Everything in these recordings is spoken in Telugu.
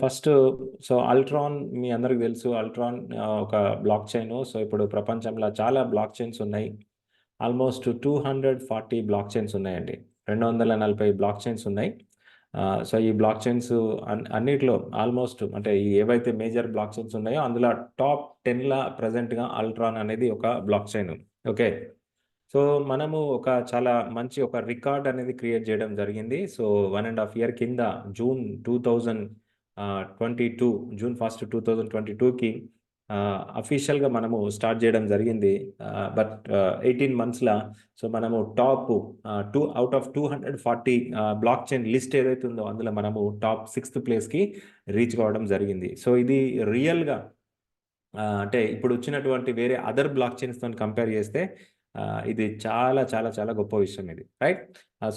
ఫస్ట్ అల్ట్రాన్ మీ అందరికి తెలుసు. అల్ట్రాన్ ఒక బ్లాక్ చైన్. సో ఇప్పుడు ప్రపంచంలో చాలా బ్లాక్ చైన్స్ ఉన్నాయి. ఆల్మోస్ట్ 240 బ్లాక్ చైన్స్ ఉన్నాయండి. 240 బ్లాక్ చైన్స్ ఉన్నాయి. సో ఈ బ్లాక్ చైన్స్ అన్నిట్లో ఆల్మోస్ట్ అంటే ఈ ఏవైతే మేజర్ బ్లాక్ చైన్స్ ఉన్నాయో అందులో టాప్ 10లా ప్రజెంట్గా అల్ట్రాన్ అనేది ఒక బ్లాక్ చైన్. ఓకే. సో మనము ఒక చాలా మంచి ఒక రికార్డ్ అనేది క్రియేట్ చేయడం జరిగింది. సో 1.5 year కింద జూన్ 1 2022కి అఫీషియల్గా మనము స్టార్ట్ చేయడం జరిగింది. బట్ 18 monthsలా సో మనము టాప్ 2/240 బ్లాక్ చైన్ లిస్ట్ ఏదైతే ఉందో అందులో మనము టాప్ 6th ప్లేస్కి రీచ్ కావడం జరిగింది. సో ఇది రియల్గా అంటే ఇప్పుడు వచ్చినటువంటి వేరే అదర్ బ్లాక్ చైన్స్తో కంపేర్ చేస్తే ఇది చాలా చాలా చాలా గొప్ప విషయం ఇది, రైట్?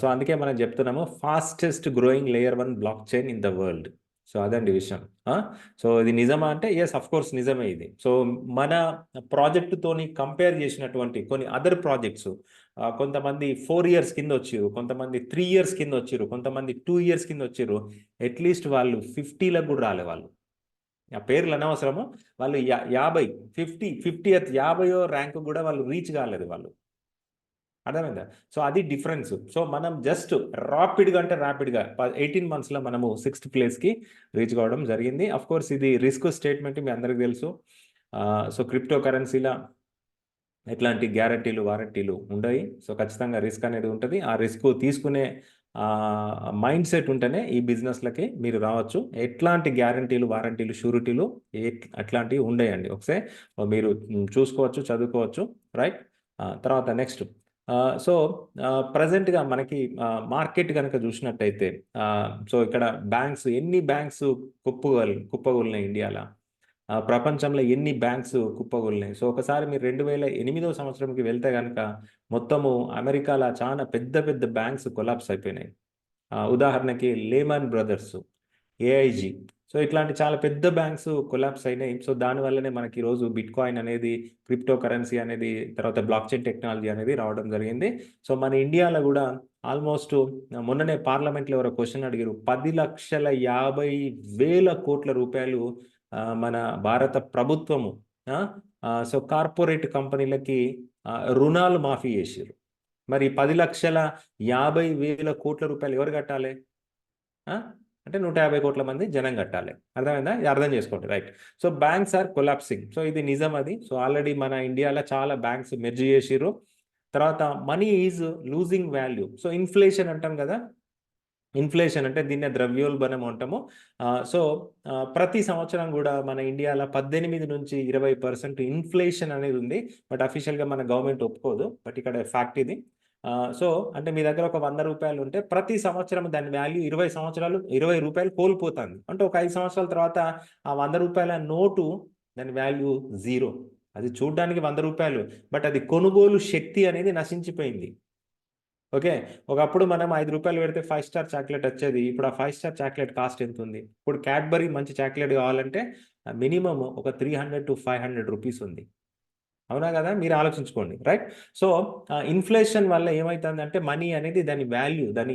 సో అందుకే మనం చెప్తున్నాము fastest growing layer 1 block chain in the world. So అదండి విషయం. సో ఇది నిజమా అంటే ఎస్, అఫ్ కోర్స్ నిజమే ఇది. సో మన ప్రాజెక్టుతోని కంపేర్ చేసినటువంటి కొన్ని అదర్ ప్రాజెక్ట్స్ కొంతమంది 4 years కింద వచ్చిర్రు, కొంతమంది 3 years కింద వచ్చిర్రు, కొంతమంది 2 years కింద వచ్చిర్రు. అట్లీస్ట్ వాళ్ళు 50లకు కూడా రాలే. వాళ్ళు ఆ పేర్లు అనవసరము. వాళ్ళు 50 50th ర్యాంక్ కూడా వాళ్ళు రీచ్ కాలేదు. వాళ్ళు అర్థమైందా? సో అది డిఫరెన్స్. సో మనం జస్ట్ ర్యాపిడ్గా 18 monthsలో మనము 6th ప్లేస్కి రీచ్ కావడం జరిగింది. అఫ్ కోర్స్ ఇది రిస్క్ స్టేట్మెంట్ మీ అందరికీ తెలుసు. సో క్రిప్టో కరెన్సీలో ఎట్లాంటి గ్యారంటీలు వారంటీలు ఉండయి. సో ఖచ్చితంగా రిస్క్ అనేది ఉంటుంది. ఆ రిస్క్ తీసుకునే మైండ్ సెట్ ఉంటేనే ఈ బిజినెస్లకి మీరు రావచ్చు. ఎట్లాంటి గ్యారంటీలు వారంటీలు షూరిటీలు అట్లాంటివి ఉండయండి. ఒకసారి మీరు చూసుకోవచ్చు, చదువుకోవచ్చు, రైట్? తర్వాత నెక్స్ట్ సో ప్రజెంట్గా మనకి మార్కెట్ కనుక చూసినట్టయితే సో ఇక్కడ ఎన్ని బ్యాంక్స్ కుప్పగొలినాయి ఇండియాలో, ప్రపంచంలో ఎన్ని బ్యాంక్స్ కుప్పగొలినాయి. సో ఒకసారి మీరు 2008వ సంవత్సరంకి వెళ్తే కనుక మొత్తము అమెరికాలో చాలా పెద్ద పెద్ద బ్యాంక్స్ కొలాప్స్ అయిపోయినాయి. ఉదాహరణకి లేమన్ బ్రదర్స్, ఏఐజీ, సో ఇట్లాంటి చాలా పెద్ద బ్యాంక్స్ కొలాప్స్ అయినాయి. సో దానివల్లనే మనకి ఈరోజు బిట్ కాయిన్ అనేది, క్రిప్టో కరెన్సీ అనేది, తర్వాత బ్లాక్ చైన్ టెక్నాలజీ అనేది రావడం జరిగింది. సో మన ఇండియాలో కూడా ఆల్మోస్ట్ మొన్ననే పార్లమెంట్లో ఎవరో క్వశ్చన్ అడిగారు, 10,50,000 కోట్ల రూపాయలు మన భారత ప్రభుత్వము సో కార్పొరేట్ కంపెనీలకి రుణాలు మాఫీ చేసారు. మరి 10,50,000 కోట్ల రూపాయలు ఎవరు కట్టాలి? అంటే 150 కోట్ల మంది జనం కట్టాలి. అర్థమైందా? ఇది అర్థం చేసుకోండి, right? So banks are collapsing. So ఇది నిజం అది. సో ఆల్రెడీ మన ఇండియాలో చాలా బ్యాంక్స్ మెర్జ్ చేసిర్రు. తర్వాత money is losing value. So inflation అంటాం కదా, ఇన్ఫ్లేషన్ అంటే దీన్నే ద్రవ్యోల్బణం అంటాము. సో ప్రతి సంవత్సరం కూడా మన ఇండియాలో 18 నుంచి 20% ఇన్ఫ్లేషన్ అనేది ఉంది. బట్ అఫీషియల్గా మన గవర్నమెంట్ ఒప్పుకోదు, బట్ ఇక్కడ ఫ్యాక్ట్ ఇది. సో అంటే మీ దగ్గర ఒక 100 రూపాయలు ఉంటే ప్రతి సంవత్సరం దాని వాల్యూ 20 రూపాయలు కోల్పోతుంది. అంటే ఒక 5 సంవత్సరాల తర్వాత ఆ 100 రూపాయల నోటు దాని వాల్యూ 0. అది చూడడానికి 100 రూపాయలు, బట్ అది కొనుగోలు శక్తి అనేది నశించిపోయింది. ఓకే. ఒకప్పుడు మనం 5 రూపాయలు పెడితే 5 స్టార్ చాక్లెట్ వచ్చేది. ఇప్పుడు ఆ 5 స్టార్ చాక్లెట్ కాస్ట్ ఎంత ఉంది? ఇప్పుడు క్యాడ్బరీ మంచి చాక్లెట్ కావాలంటే మినిమం ఒక 300 to 500 రూపీస్ ఉంది. అవునా కదా? మీరు ఆలోచించుకోండి, రైట్? సో ఇన్ఫ్లేషన్ వల్ల ఏమవుతుందంటే మనీ అనేది దాని వాల్యూ, దాని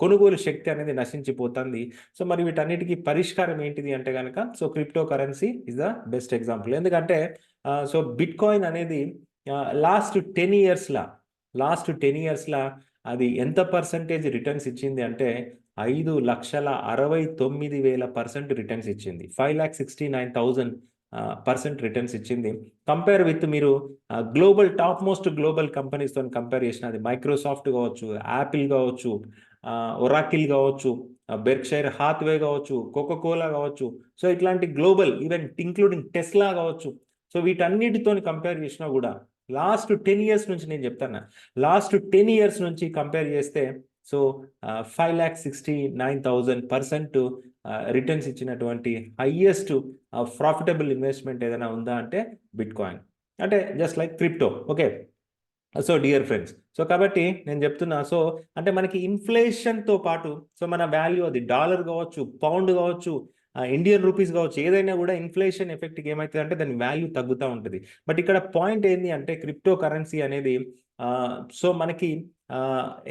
కొనుగోలు శక్తి అనేది నశించిపోతుంది. సో మరి వీటన్నిటికీ పరిష్కారం ఏంటిది అంటే కనుక so crypto currency is the best example. ఎందుకంటే సో బిట్ కాయిన్ అనేది లాస్ట్ 10 ఇయర్స్లా అది ఎంత పర్సంటేజ్ రిటర్న్స్ ఇచ్చింది అంటే 5,69,000% రిటర్న్స్ ఇచ్చింది. 5,69,000% రిటర్న్స్ ఇచ్చింది. కంపేర్ విత్ మీరు టాప్ మోస్ట్ గ్లోబల్ కంపెనీస్తో కంపేర్ చేసిన, అది మైక్రోసాఫ్ట్ కావచ్చు, యాపిల్ కావచ్చు, ఒరాకిల్ కావచ్చు, బెర్క్షైర్ హాత్వే కావచ్చు, కోకోకోలా కావచ్చు, సో ఇట్లాంటి గ్లోబల్ ఈవెన్ ఇంక్లూడింగ్ టెస్లా కావచ్చు. సో వీటన్నిటితో కంపేర్ చేసినా కూడా లాస్ట్ 10 years నుంచి నేను చెప్తాను, లాస్ట్ 10 years నుంచి కంపేర్ చేస్తే సో 5,69,000% రిటర్న్స్ ఇచ్చినటువంటి హైయెస్ట్ ప్రాఫిటబుల్ ఇన్వెస్ట్మెంట్ ఏదైనా ఉందా అంటే బిట్ కాయిన్, అంటే just like crypto. Okay. So dear friends, so కాబట్టి నేను చెప్తున్నా, సో అంటే మనకి ఇన్ఫ్లేషన్తో పాటు సో మన వాల్యూ, అది డాలర్ కావచ్చు, పౌండ్ కావచ్చు, ఇండియన్ రూపీస్ కావచ్చు, ఏదైనా కూడా ఇన్ఫ్లేషన్ ఎఫెక్ట్కి ఏమవుతుంది అంటే దాని వాల్యూ తగ్గుతూ ఉంటుంది. బట్ ఇక్కడ పాయింట్ ఏంటి అంటే క్రిప్టో కరెన్సీ అనేది సో మనకి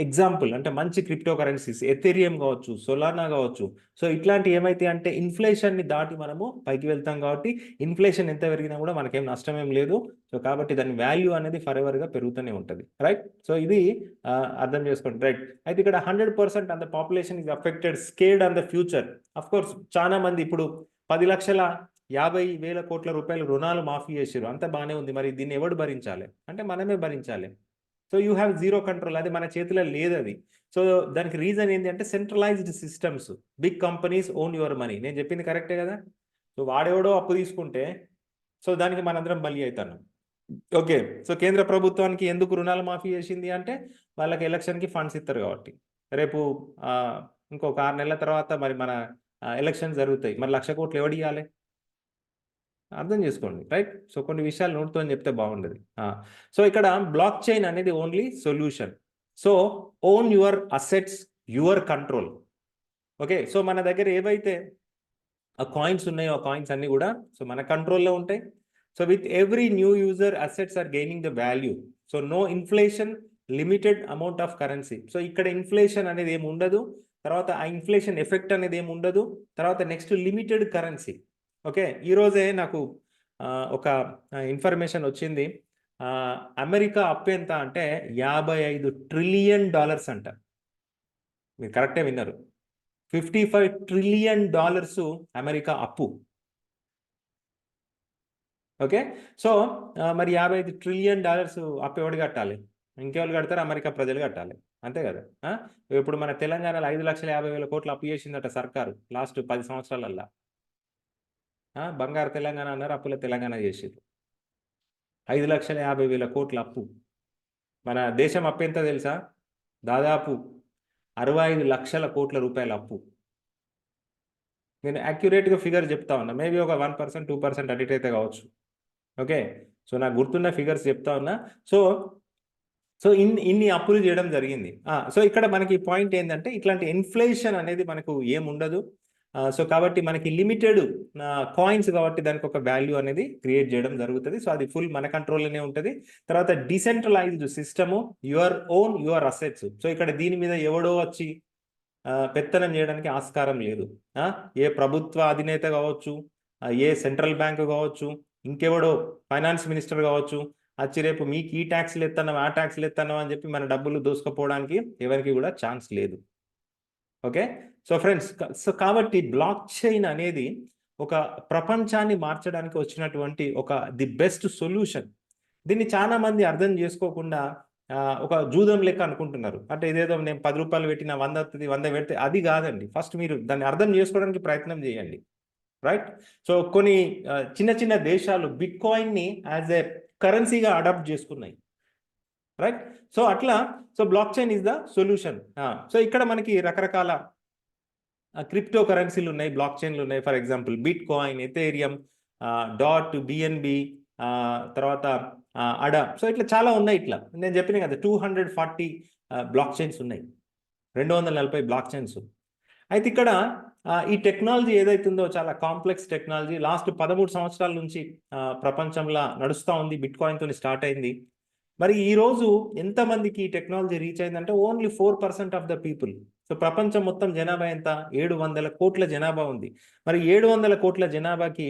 ఎగ్జాంపుల్ అంటే మంచి క్రిప్టో కరెన్సీస్ ఎథెరియం కావచ్చు, సోలానా కావచ్చు. సో ఇట్లాంటి ఏమైతే అంటే ఇన్ఫ్లేషన్ని దాటి మనము పైకి వెళ్తాం కాబట్టి ఇన్ఫ్లేషన్ ఎంత పెరిగినా కూడా మనకేం నష్టం ఏం లేదు. సో కాబట్టి దాని వాల్యూ అనేది ఫరెవర్గా పెరుగుతూనే ఉంటుంది, రైట్. సో ఇది అర్థం చేసుకోండి, రైట్. అయితే ఇక్కడ 100% on the population is affected, scared on the future. Of course చాలా మంది ఇప్పుడు 10,50,000 కోట్ల రూపాయలు రుణాలు మాఫీ చేసారు, అంత బాగానే ఉంది. మరి దీన్ని ఎవడు భరించాలి అంటే మనమే భరించాలి. So you have zero control, అది మన చేతిలో లేదు అది. సో దానికి రీజన్ ఏంటి అంటే centralized systems, big companies own your money. నేను చెప్పింది కరెక్టే కదా. సో వాడెవడో అప్పు తీసుకుంటే సో దానికి మనందరం బలి అవుతాను. ఓకే, సో కేంద్ర ప్రభుత్వానికి ఎందుకు రుణాలు మాఫీ చేసింది అంటే వాళ్ళకి ఎలక్షన్కి ఫండ్స్ ఇస్తారు కాబట్టి. రేపు ఇంకొక 6 నెలల తర్వాత మరి మన ఎలక్షన్ జరుగుతాయి, మరి 1,00,000 కోట్లు ఎవడు ఇవ్వాలి? అర్థం చేసుకోండి, రైట్. సో కొన్ని విషయాలు నోట్తో చెప్తే బాగుండదు. సో ఇక్కడ బ్లాక్ చైన్ అనేది only solution. So own your assets, your control. Okay, so మన దగ్గర ఏవైతే ఆ కాయిన్స్ ఉన్నాయో ఆ కాయిన్స్ అన్ని కూడా సో మన కంట్రోల్లో ఉంటాయి. So with every new user assets are gaining the value. So no inflation, limited amount of currency. So ఇక్కడ ఇన్ఫ్లేషన్ అనేది ఏమి ఉండదు, తర్వాత ఆ ఇన్ఫ్లేషన్ ఎఫెక్ట్ అనేది ఏమి ఉండదు, తర్వాత నెక్స్ట్ లిమిటెడ్ కరెన్సీ. ఓకే, ఈరోజే నాకు ఒక ఇన్ఫర్మేషన్ వచ్చింది. అమెరికా అప్పు ఎంత అంటే $55 ట్రిలియన్ అంట. మీరు కరెక్టే విన్నారు, $55 ట్రిలియన్ అమెరికా అప్పు. ఓకే, సో మరి $55 ట్రిలియన్ అప్పు ఎవరు కట్టాలి? ఇంకెవరు కడతారు? అమెరికా ప్రజలు కట్టాలి, అంతే కదా. ఇప్పుడు మన తెలంగాణలో 5,50,000 కోట్లు అప్పు చేసిందట సర్కారు లాస్ట్ 10 సంవత్సరాలల్లా. బంగారు తెలంగాణ అన్నారు, అప్పుల తెలంగాణ చేసారు. 5,50,000 కోట్ల అప్పు. మన దేశం అప్పు ఎంత తెలుసా? దాదాపు 65 లక్షల కోట్ల రూపాయల అప్పు. నేను యాక్యురేట్గా ఫిగర్ చెప్తా ఉన్నా, మేబీ ఒక 1%, 2% అడిట్ అయితే కావచ్చు. ఓకే, సో నాకు గుర్తున్న ఫిగర్స్ చెప్తా ఉన్నా. సో ఇన్ని అప్పులు చేయడం జరిగింది. సో ఇక్కడ మనకి పాయింట్ ఏంటంటే ఇట్లాంటి ఇన్ఫ్లేషన్ అనేది మనకు ఏముండదు. సో కాబట్టి మనకి లిమిటెడ్ కాయిన్స్ కాబట్టి దానికి ఒక వాల్యూ అనేది క్రియేట్ చేయడం జరుగుతుంది. సో అది ఫుల్ మన కంట్రోల్లోనే ఉంటుంది. తర్వాత decentralised system, your assets. So ఇక్కడ దీని మీద ఎవడో వచ్చి పెత్తనం చేయడానికి ఆస్కారం లేదు. ఏ ప్రభుత్వ అధినేత కావచ్చు, ఏ సెంట్రల్ బ్యాంక్ కావచ్చు, ఇంకెవడో ఫైనాన్స్ మినిస్టర్ కావచ్చు వచ్చి రేపు మీకు ఈ ట్యాక్స్లు ఎత్తన్నాం, ఆ ట్యాక్స్లు ఎత్తన్నాం అని చెప్పి మన డబ్బులు దోసుకుపోవడానికి ఎవరికి కూడా ఛాన్స్ లేదు. ఓకే, సో ఫ్రెండ్స్, సో కాబట్టి బ్లాక్ చైన్ అనేది ఒక ప్రపంచాన్ని మార్చడానికి వచ్చినటువంటి ది బెస్ట్ సొల్యూషన్. దీన్ని చాలా మంది అర్థం చేసుకోకుండా ఒక జూదం లెక్క అనుకుంటున్నారు. అంటే ఇదేదో నేను 10 రూపాయలు పెట్టిన 100 వస్తుంది, 100 పెడితే, అది కాదండి. ఫస్ట్ మీరు దాన్ని అర్థం చేసుకోవడానికి ప్రయత్నం చేయండి, రైట్. సో కొన్ని చిన్న చిన్న దేశాలు బిట్ కాయిన్ని యాజ్ ఏ కరెన్సీగా అడాప్ట్ చేసుకున్నాయి, రైట్. సో అట్లా so block chain is the solution. So ఇక్కడ మనకి రకరకాల క్రిప్టో కరెన్సీలు ఉన్నాయి, బ్లాక్ చైన్లు ఉన్నాయి. For example bit coin, Ethereum, dot, BNB, తర్వాత అడా. సో ఇట్లా చాలా ఉన్నాయి. ఇట్లా నేను చెప్పిన కదా 240 బ్లాక్ చైన్స్ ఉన్నాయి, 240 బ్లాక్ చైన్స్. అయితే ఇక్కడ ఈ టెక్నాలజీ ఏదైతుందో చాలా కాంప్లెక్స్ టెక్నాలజీ. లాస్ట్ 13 సంవత్సరాల నుంచి ప్రపంచంలో నడుస్తూ ఉంది. బిట్ కాయిన్తో స్టార్ట్ అయింది. మరి ఈరోజు ఎంతమందికి ఈ టెక్నాలజీ రీచ్ అయిందంటే only 4% of the people. So ప్రపంచం మొత్తం జనాభా ఎంత? 700 కోట్ల జనాభా ఉంది. మరి 700 కోట్ల జనాభాకి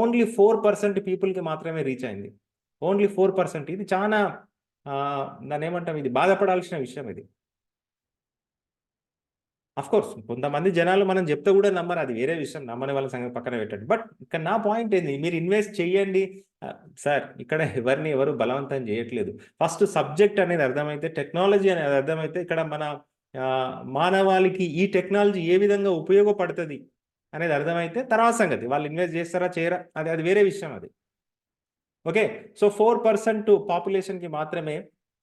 ఓన్లీ 4% పీపుల్కి మాత్రమే రీచ్ అయింది, ఓన్లీ 4%. ఇది చాలా దాన్ని ఏమంటాం, ఇది బాధపడాల్సిన విషయం. ఇది కోర్స్ కొంతమంది జనాలు మనం చెప్తే కూడా నమ్మరు, అది వేరే విషయం, నమ్మని వాళ్ళ సంగతి పక్కన పెట్టండి. బట్ ఇక్కడ నా పాయింట్ ఏంది, మీరు ఇన్వెస్ట్ చేయండి సార్. ఇక్కడ ఎవరు బలవంతం చేయట్లేదు. ఫస్ట్ సబ్జెక్ట్ అనేది అర్థమైతే, టెక్నాలజీ అనేది అర్థమైతే, ఇక్కడ మన మానవాళికి ఈ టెక్నాలజీ ఏ విధంగా ఉపయోగపడుతుంది అనేది అర్థమైతే తర్వాత సంగతి, వాళ్ళు ఇన్వెస్ట్ చేస్తారా చేయరా అది వేరే విషయం అది. ఓకే, సో 4% పాపులేషన్కి మాత్రమే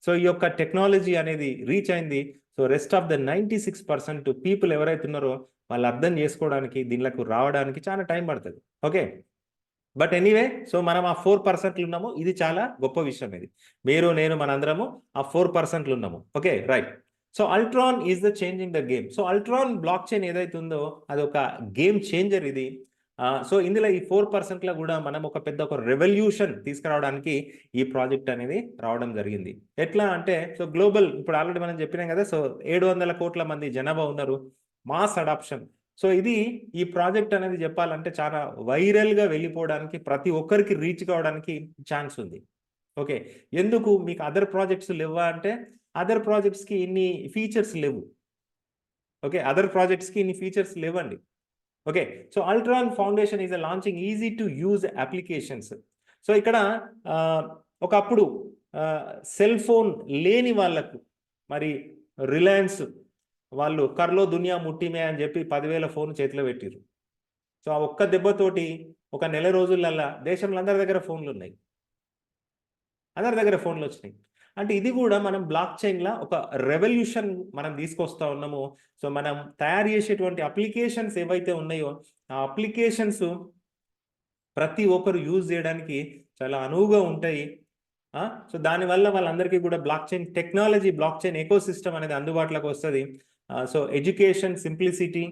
సో ఈ యొక్క టెక్నాలజీ అనేది రీచ్ అయింది. So rest of the 96% people ఎవరైతే ఉన్నారో వాళ్ళు అర్థం చేసుకోవడానికి, దీనిలకు రావడానికి చాలా టైం పడుతుంది. ఓకే, బట్ ఎనీవే, సో మనం ఆ 4% ఉన్నాము. ఇది చాలా గొప్ప విషయం. ఇది మీరు, నేను, మనందరము ఆ 4% ఉన్నాము. Okay, right. So Ultron is the changing the game. So Ultron block chain ఏదైతే ఉందో అది ఒక గేమ్ చేంజర్. ఇది సో ఇందులో ఈ 4%లో కూడా మనం ఒక రెవల్యూషన్ తీసుకురావడానికి ఈ ప్రాజెక్ట్ అనేది రావడం జరిగింది. ఎట్లా అంటే సో గ్లోబల్ ఇప్పుడు ఆల్రెడీ మనం చెప్పినాం కదా, సో 700 కోట్ల మంది జనాభా ఉన్నారు, మాస్ అడాప్షన్. సో ఈ ప్రాజెక్ట్ అనేది చెప్పాలంటే చాలా వైరల్గా వెళ్ళిపోవడానికి, ప్రతి ఒక్కరికి రీచ్ కావడానికి ఛాన్స్ ఉంది. ఓకే, ఎందుకు మీకు అదర్ ప్రాజెక్ట్స్ లేవా అంటే అదర్ ప్రాజెక్ట్స్కి ఇన్ని ఫీచర్స్ లేవు. ఓకే, అదర్ ప్రాజెక్ట్స్కి ఇన్ని ఫీచర్స్ లేవండి. Okay, so Ultron foundation is launching easy to use applications. So ఇక్కడ ఒకప్పుడు సెల్ ఫోన్ లేని వాళ్ళకు మరి రిలయన్స్ వాళ్ళు కర్లో దునియా ముట్టిమే అని చెప్పి 10,000 ఫోన్ చేతిలో పెట్టిరు. సో ఆ ఒక్క దెబ్బతోటి ఒక నెల రోజులల్లా దేశంలో అందరి దగ్గర ఫోన్లు ఉన్నాయి, అందరి దగ్గర ఫోన్లు వచ్చినాయి. అంటే ఇది కూడా మనం బ్లాక్ చైన్లో ఒక రెవల్యూషన్ మనం తీసుకొస్తా ఉన్నాము. సో మనం తయారు చేసేటువంటి అప్లికేషన్స్ ఏవైతే ఉన్నాయో ఆ అప్లికేషన్స్ ప్రతి ఒక్కరు యూజ్ చేయడానికి చాలా అనువుగా ఉంటాయి. సో దానివల్ల వాళ్ళందరికీ కూడా block chain technology, block chain eco system అనేది అందుబాటులోకి వస్తుంది. సో ఎడ్యుకేషన్ సింప్లిసిటీ,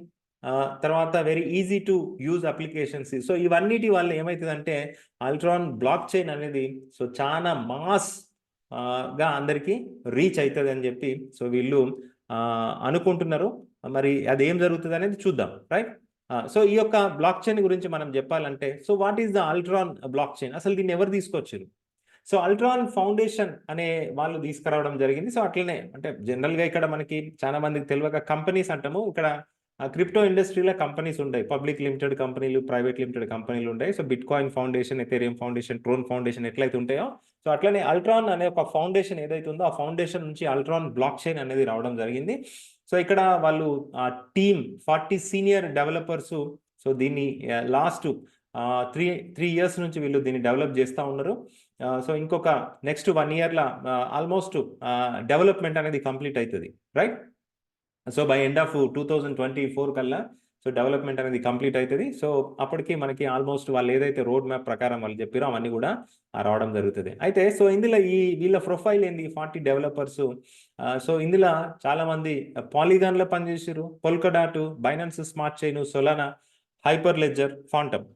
తర్వాత very easy to use applications. So ఇవన్నిటి వల్ల ఏమవుతుందంటే అల్ట్రాన్ బ్లాక్ చైన్ అనేది సో చాలా మాస్ గా అందరికీ రీచ్ అవుతుంది అని చెప్పి సో వీళ్ళు అనుకుంటున్నారు. మరి అది ఏం జరుగుతుంది అనేది చూద్దాం, రైట్? సో ఈ యొక్క బ్లాక్ చైన్ గురించి మనం చెప్పాలంటే so what is the Ultron block chain, అసలు దీన్ని ఎవరు తీసుకొచ్చారు? సో అల్ట్రాన్ ఫౌండేషన్ అనే వాళ్ళు తీసుకురావడం జరిగింది. సో అట్లనే అంటే జనరల్గా ఇక్కడ మనకి చాలా మందికి తెలియక కంపెనీస్ అంటాము. ఇక్కడ క్రిప్టో ఇండస్ట్రీలో కంపెనీస్ ఉంటాయి, పబ్లిక్ లిమిటెడ్ కంపెనీలు, ప్రైవేట్ లిమిటెడ్ కంపెనీలు ఉంటాయి. So bit coin foundation, Ethereum foundation, Tron foundation ఎట్లయితే ఉంటాయో సో అట్లనే అల్ట్రాన్ అనే ఒక ఫౌండేషన్ ఏదైతే ఉందో ఆ ఫౌండేషన్ నుంచి అల్ట్రాన్ బ్లాక్ చైన్ అనేది రావడం జరిగింది. సో ఇక్కడ వాళ్ళు టీమ్ 40 సీనియర్ డెవలపర్స్ సో దీన్ని లాస్ట్ 3 ఇయర్స్ నుంచి వీళ్ళు దీన్ని డెవలప్ చేస్తూ ఉన్నారు. సో ఇంకొక నెక్స్ట్ 1 ఇయర్లో ఆల్మోస్ట్ డెవలప్మెంట్ అనేది కంప్లీట్ అవుతుంది, right? So by end of 2024 కల్లా సో డెవలప్మెంట్ అనేది కంప్లీట్ అవుతుంది. సో అప్పటికి మనకి ఆల్మోస్ట్ వాళ్ళు ఏదైతే రోడ్ మ్యాప్ ప్రకారం వాళ్ళు చెప్పారో అవన్నీ కూడా రావడం జరుగుతుంది. అయితే సో ఇందులో వీళ్ళ ప్రొఫైల్ ఏంది, 40 డెవలపర్స్. సో ఇందులో చాలా మంది పాలిగాన్లో పనిచేసారు, Polkadot, Binance smart chain, Solana, hyper ledger, Fantom.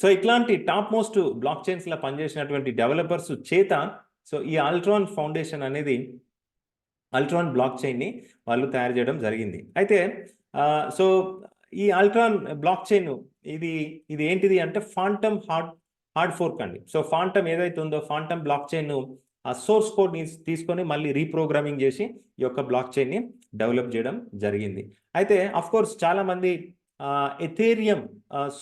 So ఇట్లాంటి టాప్ మోస్ట్ బ్లాక్ చైన్స్లో పనిచేసినటువంటి డెవలపర్స్ చేత సో ఈ అల్ట్రాన్ ఫౌండేషన్ అనేది అల్ట్రాన్ బ్లాక్ చైన్ని వాళ్ళు తయారు చేయడం జరిగింది. అయితే సో ఈ అల్ట్రాన్ బ్లాక్ చైన్ ఇది ఏంటిది అంటే ఫాంటమ్ హార్డ్ ఫోర్క్ అండి. సో ఫాంటమ్ ఏదైతే ఉందో ఫాంటమ్ బ్లాక్ చైన్ ఆ సోర్స్ కోడ్ తీసుకొని మళ్ళీ రీప్రోగ్రామింగ్ చేసి ఈ యొక్క బ్లాక్ చైన్ని డెవలప్ చేయడం జరిగింది. అయితే అఫ్ కోర్స్ చాలా మంది ఎథేరియం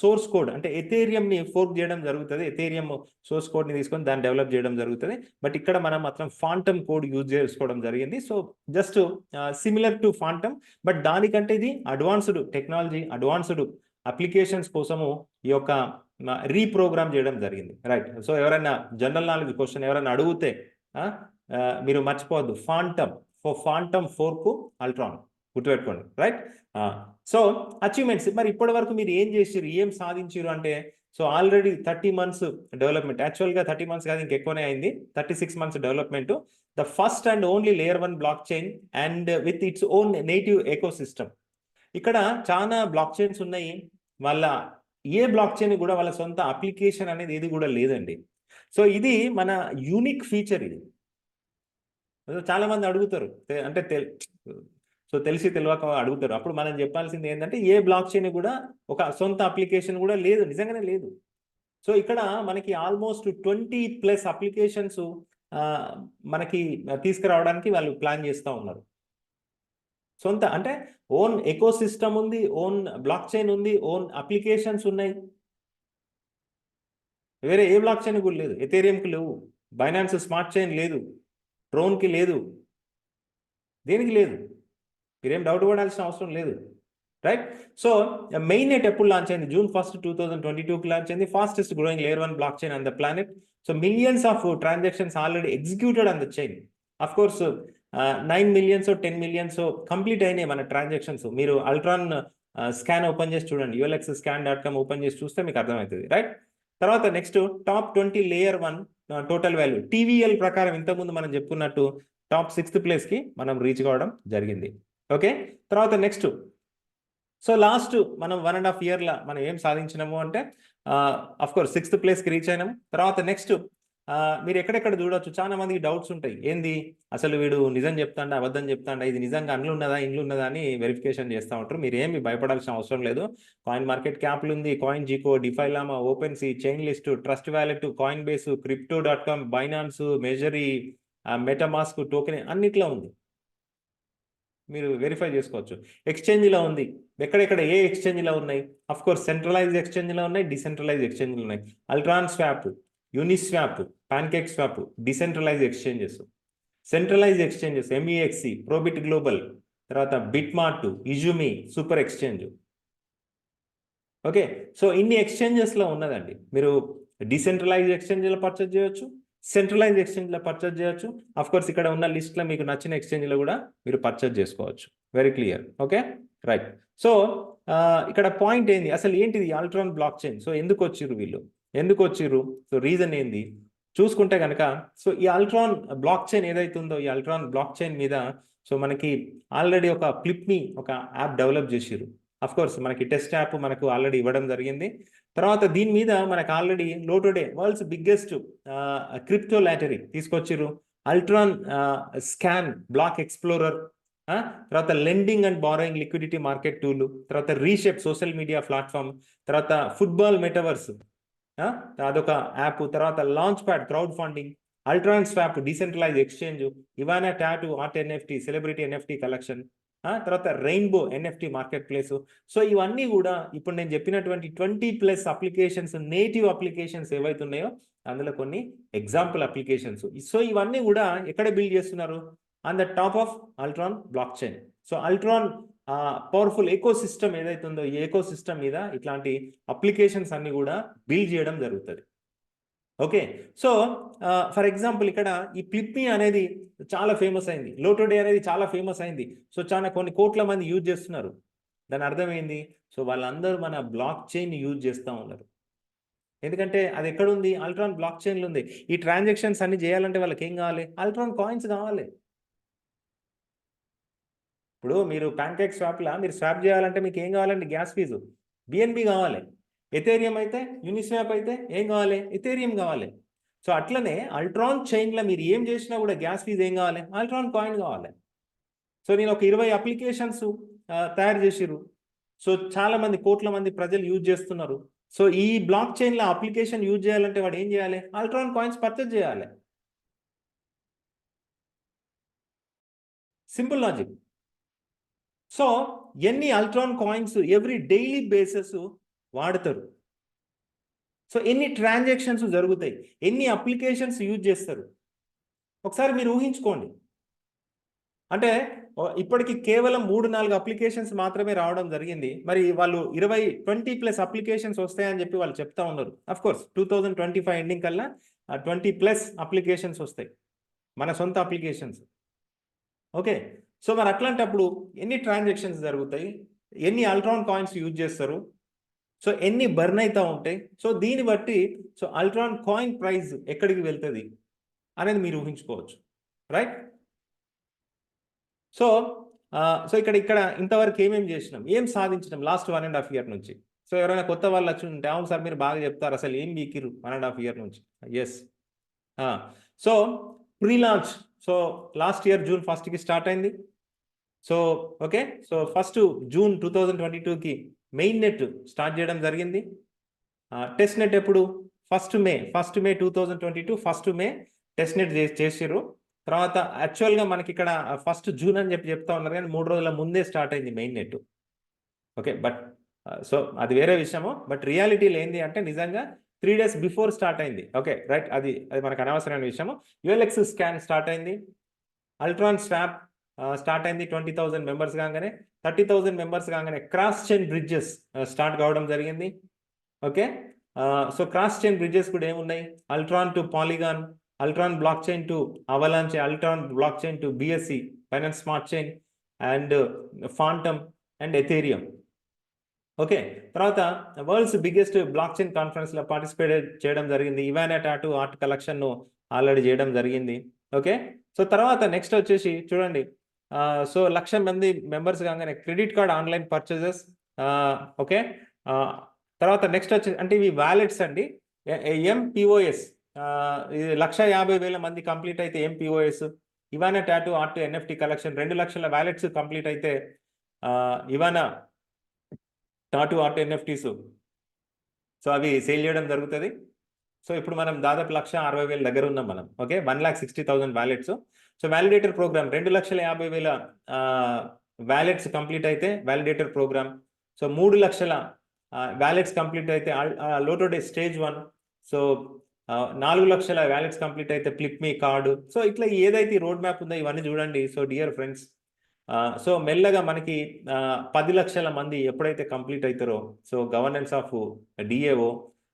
సోర్స్ కోడ్ అంటే ఎథేరియంని ఫోర్క్ చేయడం జరుగుతుంది, ఎథేరియం సోర్స్ కోడ్ని తీసుకొని దాన్ని డెవలప్ చేయడం జరుగుతుంది. బట్ ఇక్కడ మనం మాత్రం ఫాంటమ్ కోడ్ యూజ్ చేసుకోవడం జరిగింది. So just similar to phantom, but దానికంటే ఇది అడ్వాన్స్డ్ టెక్నాలజీ, అడ్వాన్స్డ్ అప్లికేషన్స్ కోసము ఈ యొక్క రీప్రోగ్రామ్ చేయడం జరిగింది, రైట్? సో ఎవరైనా జనరల్ నాలెడ్జ్ క్వశ్చన్ ఎవరైనా అడిగితే మీరు మర్చిపోవద్దు, ఫాంటమ్ ఫోర్కు అల్ట్రాన్ గుర్తుపెట్టుకోండి, రైట్? సో అచీవ్మెంట్స్ మరి ఇప్పటి వరకు మీరు ఏం చేసారు, ఏం సాధించారు అంటే సో ఆల్రెడీ 30 months డెవలప్మెంట్, యాక్చువల్గా 30 months కాదు ఇంకెక్కువనే అయింది, 36 months development. The first and only layer 1 block chain and with its own native eco system. ఇక్కడ చాలా బ్లాక్ చైన్స్ ఉన్నాయి, వాళ్ళ ఏ బ్లాక్ చైన్ కూడా వాళ్ళ సొంత అప్లికేషన్ అనేది ఏది కూడా లేదండి. సో ఇది మన యూనిక్ ఫీచర్. ఇది చాలా మంది అడుగుతారు అంటే సో తెలిసి తెలియక అడుగుతారు. అప్పుడు మనం చెప్పాల్సింది ఏంటంటే ఏ బ్లాక్ చైన్ కూడా ఒక సొంత అప్లికేషన్ కూడా లేదు, నిజంగానే లేదు. సో ఇక్కడ మనకి ఆల్మోస్ట్ 20+ అప్లికేషన్స్ మనకి తీసుకురావడానికి వాళ్ళు ప్లాన్ చేస్తూ ఉన్నారు. సొంత అంటే ఓన్ ఎకో సిస్టమ్ ఉంది, ఓన్ బ్లాక్ చైన్ ఉంది, ఓన్ అప్లికేషన్స్ ఉన్నాయి. వేరే ఏ బ్లాక్ చైన్ కూడా లేదు, ఎథేరియంకి లేవు, బైనాన్స్ స్మార్ట్ చైన్ లేదు, ట్రోన్కి లేదు, దేనికి లేదు. మీరేం డౌట్ పడాల్సిన అవసరం లేదు, రైట్? సో మెయిన్ నెట్ ఎప్పుడు లాంచ్ అయింది? June 1, 2022కి లాంచ్ అయింది. Fastest growing layer 1 block chain on the planet. So millions of transactions already executed on the chain. Of course 9 million 10 million complete అయినాయి మన ట్రాన్సాక్షన్స్. మీరు అల్ట్రాన్ స్కాన్ ఓపెన్ చేసి చూడండి, ulxscan.com ఓపెన్ చేసి చూస్తే మీకు అర్థమవుతుంది, రైట్? తర్వాత next top 20 layer 1 total value TVL ప్రకారం ఇంతకుముందు మనం చెప్పుకున్నట్టు టాప్ 6th ప్లేస్కి మనం రీచ్ కావడం జరిగింది. ఓకే, తర్వాత నెక్స్ట్ సో లాస్ట్ మనం 1.5 ఇయర్ల మనం ఏం సాధించినాము అంటే అఫ్ కోర్స్ 6th ప్లేస్కి రీచ్ అయినాము. తర్వాత నెక్స్ట్ మీరు ఎక్కడెక్కడ చూడొచ్చు, చాలా మందికి డౌట్స్ ఉంటాయి. ఏంది అసలు వీడు నిజం చెప్తాడా అబద్ధం చెప్తాడా, ఇది నిజంగా అండ్లు ఉన్నదా ఇండ్లు ఉన్నదా అని వెరిఫికేషన్ చేస్తూ ఉంటారు. మీరు ఏమి భయపడాల్సిన అవసరం లేదు. కాయిన్ మార్కెట్ క్యాప్లు ఉంది, CoinGecko, DefiLlama, OpenSea, Chainlist, trust wallet, Coinbase, crypto.com, Binance, మెజరీ, మెటామాస్క్, టోకెన్ అన్నిట్లో ఉంది. మీరు వెరిఫై చేసుకోవచ్చు. ఎక్స్చేంజ్లో ఉంది, ఎక్కడెక్కడ ఏ ఎక్స్చేంజ్లో ఉన్నాయి. అఫ్ కోర్స్ సెంట్రలైజ్ ఎక్స్చేంజ్లో ఉన్నాయి, డిసెంట్రలైజ్ ఎక్స్చేంజ్లు ఉన్నాయి. Ultron swap, Uniswap, pancake swap decentralise exchanges. Centralise exchanges MEXC, ProBit global, తర్వాత BitMart, iZUMi, super exchange. Okay, so ఇన్ని ఎక్స్చేంజెస్లో ఉన్నదండి. మీరు డిసెంట్రలైజ్ ఎక్స్చేంజ్లో పర్చేజ్ చేయొచ్చు, సెంట్రలైజ్ ఎక్స్చేంజ్లో పర్చేజ్ చేయొచ్చు. అఫ్ కోర్స్ ఇక్కడ ఉన్న లిస్ట్లో మీకు నచ్చిన ఎక్స్చేంజ్లో కూడా మీరు పర్చేజ్ చేసుకోవచ్చు. Very clear. Okay, right. So ఇక్కడ పాయింట్ ఏంది, అసలు ఏంటిది అల్ట్రాన్ బ్లాక్ చైన్? సో ఎందుకు వచ్చిర్రు వీళ్ళు, ఎందుకు వచ్చిర్రు? సో రీజన్ ఏంది చూసుకుంటే కనుక, సో ఈ అల్ట్రాన్ బ్లాక్ చైన్ ఏదైతే ఉందో, ఈ అల్ట్రాన్ బ్లాక్ చైన్ మీద సో మనకి ఆల్రెడీ ఒక ఫ్లిప్మి ఒక యాప్ డెవలప్ చేసిర్రు. అఫ్ కోర్స్ మనకి టెస్ట్ యాప్ మనకు ఆల్రెడీ ఇవ్వడం జరిగింది. తర్వాత దీని మీద మనకు already today world's biggest crypto lottery తీసుకొచ్చిర్రు. అల్ట్రాన్ స్కాన్ బ్లాక్ ఎక్స్ప్లోరర్, తర్వాత lending and borrowing liquidity market tool, తర్వాత రీషేప్ సోషల్ మీడియా ప్లాట్ఫామ్, తర్వాత ఫుట్బాల్ మెటావర్స్ అదొక యాప్, తర్వాత launchpad crowdfunding, Ultron swap decentralise exchange, Ivana tattoo art NFT, celebrity NFT collection, తర్వాత rainbow NFT marketplace. So ఇవన్నీ కూడా ఇప్పుడు నేను చెప్పినటువంటి 20+ అప్లికేషన్స్, నేటివ్ అప్లికేషన్స్ ఏవైతే ఉన్నాయో అందులో కొన్ని ఎగ్జాంపుల్ అప్లికేషన్స్. సో ఇవన్నీ కూడా ఎక్కడ బిల్డ్ చేస్తున్నారు? On the top of Ultron block chain. So Ultron powerful eco system ఏదైతే ఉందో, ఈ ఎకో సిస్టమ్ మీద ఇట్లాంటి అప్లికేషన్స్ అన్ని కూడా బిల్డ్ చేయడం జరుగుతుంది. ఓకే, సో ఫర్ ఎగ్జాంపుల్ ఇక్కడ ఈ ఫ్లిప్మి అనేది చాలా ఫేమస్ అయింది, టుడే అనేది చాలా ఫేమస్ అయింది. సో చాలా కొన్ని కోట్ల మంది యూజ్ చేస్తున్నారు. దాని అర్థమైంది, సో వాళ్ళందరూ మన బ్లాక్ చైన్ యూజ్ చేస్తూ ఉన్నారు. ఎందుకంటే అది ఎక్కడుంది? అల్ట్రాన్ బ్లాక్ చైన్లో ఉంది. ఈ ట్రాన్సాక్షన్స్ అన్ని చేయాలంటే వాళ్ళకి ఏం కావాలి? అల్ట్రాన్ కాయిన్స్ కావాలి. ఇప్పుడు మీరు ప్యాన్కేక్ స్వాప్లా మీరు స్వాప్ చేయాలంటే మీకు ఏం కావాలండి? గ్యాస్ ఫీజు BNB కావాలి. ఎథేరియం అయితే, యూనిస్వాప్ అయితే ఏం కావాలి? ఎథేరియం కావాలి. సో అట్లనే అల్ట్రాన్ చైన్లో మీరు ఏం చేసినా కూడా గ్యాస్ ఫీజు ఏం కావాలి? అల్ట్రాన్ కాయిన్ కావాలి. సో నేను ఒక 20 అప్లికేషన్స్ తయారు చేసిర్రు. సో చాలా మంది కోట్ల మంది ప్రజలు యూజ్ చేస్తున్నారు. సో ఈ బ్లాక్ చైన్లో అప్లికేషన్ యూజ్ చేయాలంటే వాడు ఏం చేయాలి? అల్ట్రాన్ కాయిన్స్ పర్చేజ్ చేయాలి. Simple logic. సో ఎన్ని Ultron coins every daily basis వాడతారు. సో ఎన్ని ట్రాన్సాక్షన్స్ జరుగుతాయి, ఎన్ని అప్లికేషన్స్ యూజ్ చేస్తారు ఒకసారి మీరు ఊహించుకోండి. అంటే ఇప్పటికి కేవలం 3-4 అప్లికేషన్స్ మాత్రమే రావడం జరిగింది. మరి వాళ్ళు 20+ అప్లికేషన్స్ వస్తాయని చెప్పి వాళ్ళు చెప్తా ఉన్నారు. అఫ్ కోర్స్ 2025 ఎండింగ్ కల్లా 20+ అప్లికేషన్స్ వస్తాయి, మన సొంత అప్లికేషన్స్. ఓకే, సో మరి అట్లాంటప్పుడు ఎన్ని ట్రాన్సాక్షన్స్ జరుగుతాయి, ఎన్ని అల్ట్రాన్ కాయిన్స్ యూజ్ చేస్తారు, సో ఎన్ని బర్న్ అవుతూ ఉంటాయి. సో దీన్ని బట్టి సో అల్ట్రాన్ కాయిన్ ప్రైస్ ఎక్కడికి వెళ్తుంది అనేది మీరు ఊహించుకోవచ్చు. రైట్. సో సో ఇక్కడ ఇంతవరకు ఏమేమి చేసినాం, ఏం సాధించినాం లాస్ట్ 1.5 ఇయర్ నుంచి. సో ఎవరైనా కొత్త వాళ్ళు వచ్చి ఉంటే, అవును సార్ మీరు బాగా చెప్తారు, అసలు ఏం బీకిరు 1.5 ఇయర్ నుంచి. Yes. So pre launch, so last year June 1st start అయింది. So okay, so first June 2022కి మెయిన్ నెట్ స్టార్ట్ చేయడం జరిగింది. టెస్ట్ నెట్ ఎప్పుడు? 1st May 2022 1st May test net చేసిర్రు. తర్వాత యాక్చువల్గా మనకి ఇక్కడ 1st June అని చెప్తా ఉన్నారు, కానీ 3 రోజుల ముందే స్టార్ట్ అయింది main net. Okay, but so అది వేరే విషయము. బట్ రియాలిటీలో ఏంది అంటే నిజంగా 3 days బిఫోర్ స్టార్ట్ అయింది. ఓకే రైట్, అది మనకు అనవసరమైన విషయము. ULX స్కాన్ స్టార్ట్ అయింది. అల్ట్రాన్ స్వాప్ స్టార్ట్ అయింది 20,000 మెంబర్స్ కాగానే. 30,000 మెంబర్స్ కాగానే క్రాస్ చైన్ బ్రిడ్జెస్ స్టార్ట్ కావడం జరిగింది. Okay, so cross chain bridges కూడా ఏమున్నాయి? Ultron to polygon, Ultron block chain to avalanche, Ultron block chain to BSC Binance smart chain and phantom and Ethereum. Okay, తర్వాత వరల్డ్స్ బిగ్గెస్ట్ బ్లాక్ చైన్ కాన్ఫరెన్స్లో పార్టిసిపేట్ చేయడం జరిగింది. ఇవానా టాటూ ఆర్ట్ కలెక్షన్ను ఆల్రెడీ చేయడం జరిగింది. ఓకే, సో తర్వాత నెక్స్ట్ వచ్చేసి చూడండి, సో 1,00,000 మంది మెంబర్స్ కాగానే credit card online purchases okay. తర్వాత నెక్స్ట్ వచ్చి అంటే ఇవి వ్యాలెట్స్ అండి. ఎంపీఓఎస్ ఇది 1,50,000 మంది కంప్లీట్ అయితే MPOS, Ivana tattoo art NFT collection 2,00,000 wallets complete అయితే Ivana tattoo art NFTs so అవి సేల్ చేయడం జరుగుతుంది. సో ఇప్పుడు మనం దాదాపు 1,60,000 దగ్గర ఉన్నాం మనం. Okay, 1,60,000 wallets. So validator programme 2,50,000 wallets complete అయితే validator programme. So 3,00,000 wallets complete అయితే LottoDay stage 1. So 4,00,000 wallets complete అయితే ఫ్లిప్ మీ కార్డు. సో ఇట్లా ఏదైతే రోడ్ మ్యాప్ ఉందో ఇవన్నీ చూడండి. సో డియర్ ఫ్రెండ్స్, సో మెల్లగా మనకి 10,00,000 మంది ఎప్పుడైతే కంప్లీట్ అవుతారో సో గవర్నెన్స్ ఆఫ్ డిఏఓ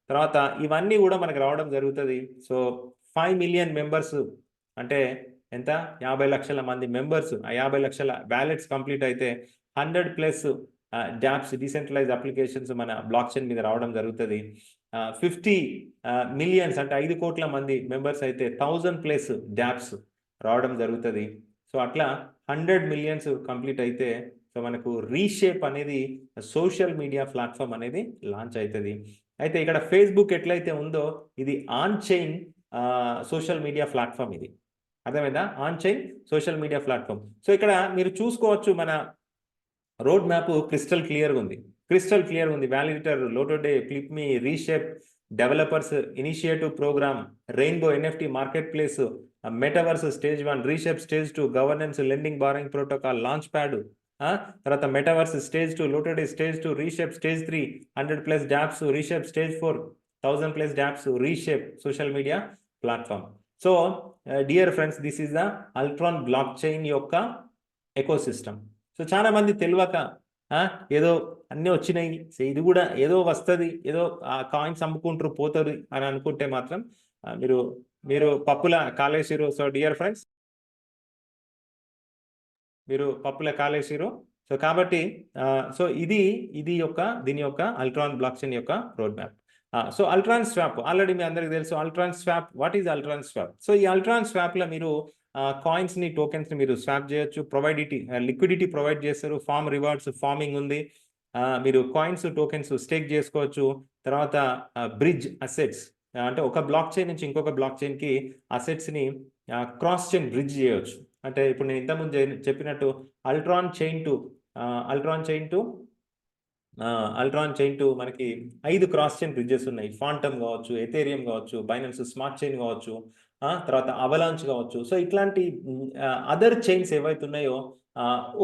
తర్వాత ఇవన్నీ కూడా మనకు రావడం జరుగుతుంది. సో 5 మిలియన్ మెంబర్స్ అంటే ఎంత, 50,00,000 మంది మెంబర్స్, ఆ 50,00,000 వ్యాలెట్స్ కంప్లీట్ అయితే 100+ డాప్స్ డీసెంట్రలైజ్ అప్లికేషన్స్ మన బ్లాక్ చైన్ మీద రావడం జరుగుతుంది. 50 మిలియన్స్ అంటే 5 కోట్ల మంది మెంబర్స్ అయితే 1,000+ డాప్స్ రావడం జరుగుతుంది. సో అట్లా 100 మిలియన్స్ కంప్లీట్ అయితే సో మనకు రీషేప్ అనేది సోషల్ మీడియా ప్లాట్ఫామ్ అనేది లాంచ్ అవుతుంది. అయితే ఇక్కడ ఫేస్బుక్ ఎట్లయితే ఉందో ఇది on chain social media platform. ఇది అర్థమైందా? On chain social media platform. So ఇక్కడ మీరు చూసుకోవచ్చు మన రోడ్ మ్యాప్ క్రిస్టల్ క్లియర్గా ఉంది. Validator, LottoDay, flip me, reshape, developers initiative programme, rainbow NFT marketplace, metaverse stage 1, reshape stage 2, governance, lending, borrowing protocol, launchpad, తర్వాత metaverse stage 2, LottoDay stage 2, reshape stage 3, 100+ dapps, reshape stage 4, 1,000+ dapps, reshape social media platform. So dear friends, this is the Ultron blockchain యొక్క ఎకోసిస్టమ్. సో చాలా మంది తెలియక ఏదో అన్నీ వచ్చినాయి, ఇది కూడా ఏదో వస్తుంది, ఏదో కాయిన్స్ అమ్ముకుంటారు పోతారు అని అనుకుంటే మాత్రం మీరు పప్పుల కాలేసిరు. సో డియర్ ఫ్రెండ్స్, మీరు పప్పుల కాలేసిరు. సో కాబట్టి సో దీని యొక్క అల్ట్రాన్ బ్లాక్ చైన్ యొక్క road map. So Ultron swap already మీ అందరికి తెలుసు. Ultron swap, what is Ultron swap? So ఈ అల్ట్రాన్ స్వాప్లో మీరు కాయిన్స్ ని, టోకెన్స్ ని మీరు స్వాప్ చేయొచ్చు. లిక్విడిటీ ప్రొవైడ్ చేస్తారు. ఫార్మ్ రివార్డ్స్, ఫార్మింగ్ ఉంది. మీరు కాయిన్స్, టోకెన్స్ స్టేక్ చేసుకోవచ్చు. తర్వాత బ్రిడ్జ్ అసెట్స్ అంటే ఒక బ్లాక్ చైన్ నుంచి ఇంకొక బ్లాక్ చైన్ కి అసెట్స్ ని క్రాస్ చైన్ బ్రిడ్జ్ చేయొచ్చు. అంటే ఇప్పుడు నేను ఇంతకుముందు చెప్పినట్టు అల్ట్రాన్ చైన్ టు మనకి 5 క్రాస్ చైన్ బ్రిడ్జెస్ ఉన్నాయి. ఫాంటమ్ కావచ్చు, ఎథేరియం కావచ్చు, బైనాన్స్ స్మార్ట్ చైన్ కావచ్చు, తర్వాత అవలాంచ్ కావచ్చు. సో ఇట్లాంటి అదర్ చైన్స్ ఏవైతే ఉన్నాయో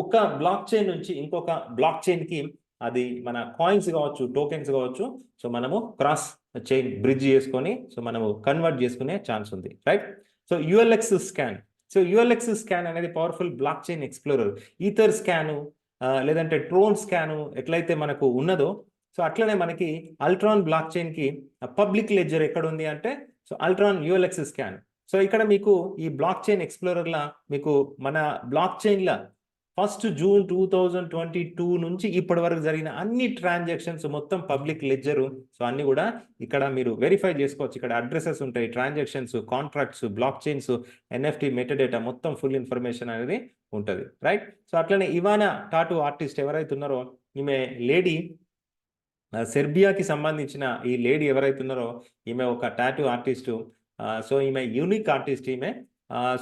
ఒక బ్లాక్ చైన్ నుంచి ఇంకొక బ్లాక్ చైన్ కి అది మన కాయిన్స్ కావచ్చు, టోకెన్స్ కావచ్చు. సో మనము క్రాస్ చైన్ బ్రిడ్జ్ చేసుకొని సో మనము కన్వర్ట్ చేసుకునే ఛాన్స్ ఉంది, రైట్? సో యుఎల్ఎక్స్ స్కాన్ అనేది powerful block chain explorer. Ether scan లేదంటే ట్రోన్ స్కాను ఎట్లయితే మనకు ఉన్నదో సో అట్లనే మనకి అల్ట్రాన్ బ్లాక్ చైన్ కి పబ్లిక్ లెడ్జర్ ఎక్కడ ఉంది అంటే సో అల్ట్రాన్ యుఎల్ఎక్స్ స్కాన్. సో ఇక్కడ మీకు ఈ బ్లాక్ చైన్ ఎక్స్ప్లోరర్లా మీకు మన బ్లాక్ చైన్ల 1 జూన్ 2022 నుంచి ఇప్పటి వరకు జరిగిన అన్ని ట్రాన్సాక్షన్స్ మొత్తం పబ్లిక్ లెడ్జరు. సో అన్ని కూడా ఇక్కడ మీరు వెరిఫై చేసుకోవచ్చు. ఇక్కడ అడ్రసెస్ ఉంటాయి, transactions, contracts, blockchains, NFT, metadata మొత్తం ఫుల్ ఇన్ఫర్మేషన్ అనేది ఉంటుంది, రైట్? సో అట్లనే ఇవానా టాటూ ఆర్టిస్ట్ ఎవరైతే ఉన్నారో ఈమె లేడీ, సెర్బియాకి సంబంధించిన ఈ లేడీ ఎవరైతే ఉన్నారో ఈమె ఒక టాటూ ఆర్టిస్టు. సో ఈమె యూనిక్ ఆర్టిస్ట్ ఈమె.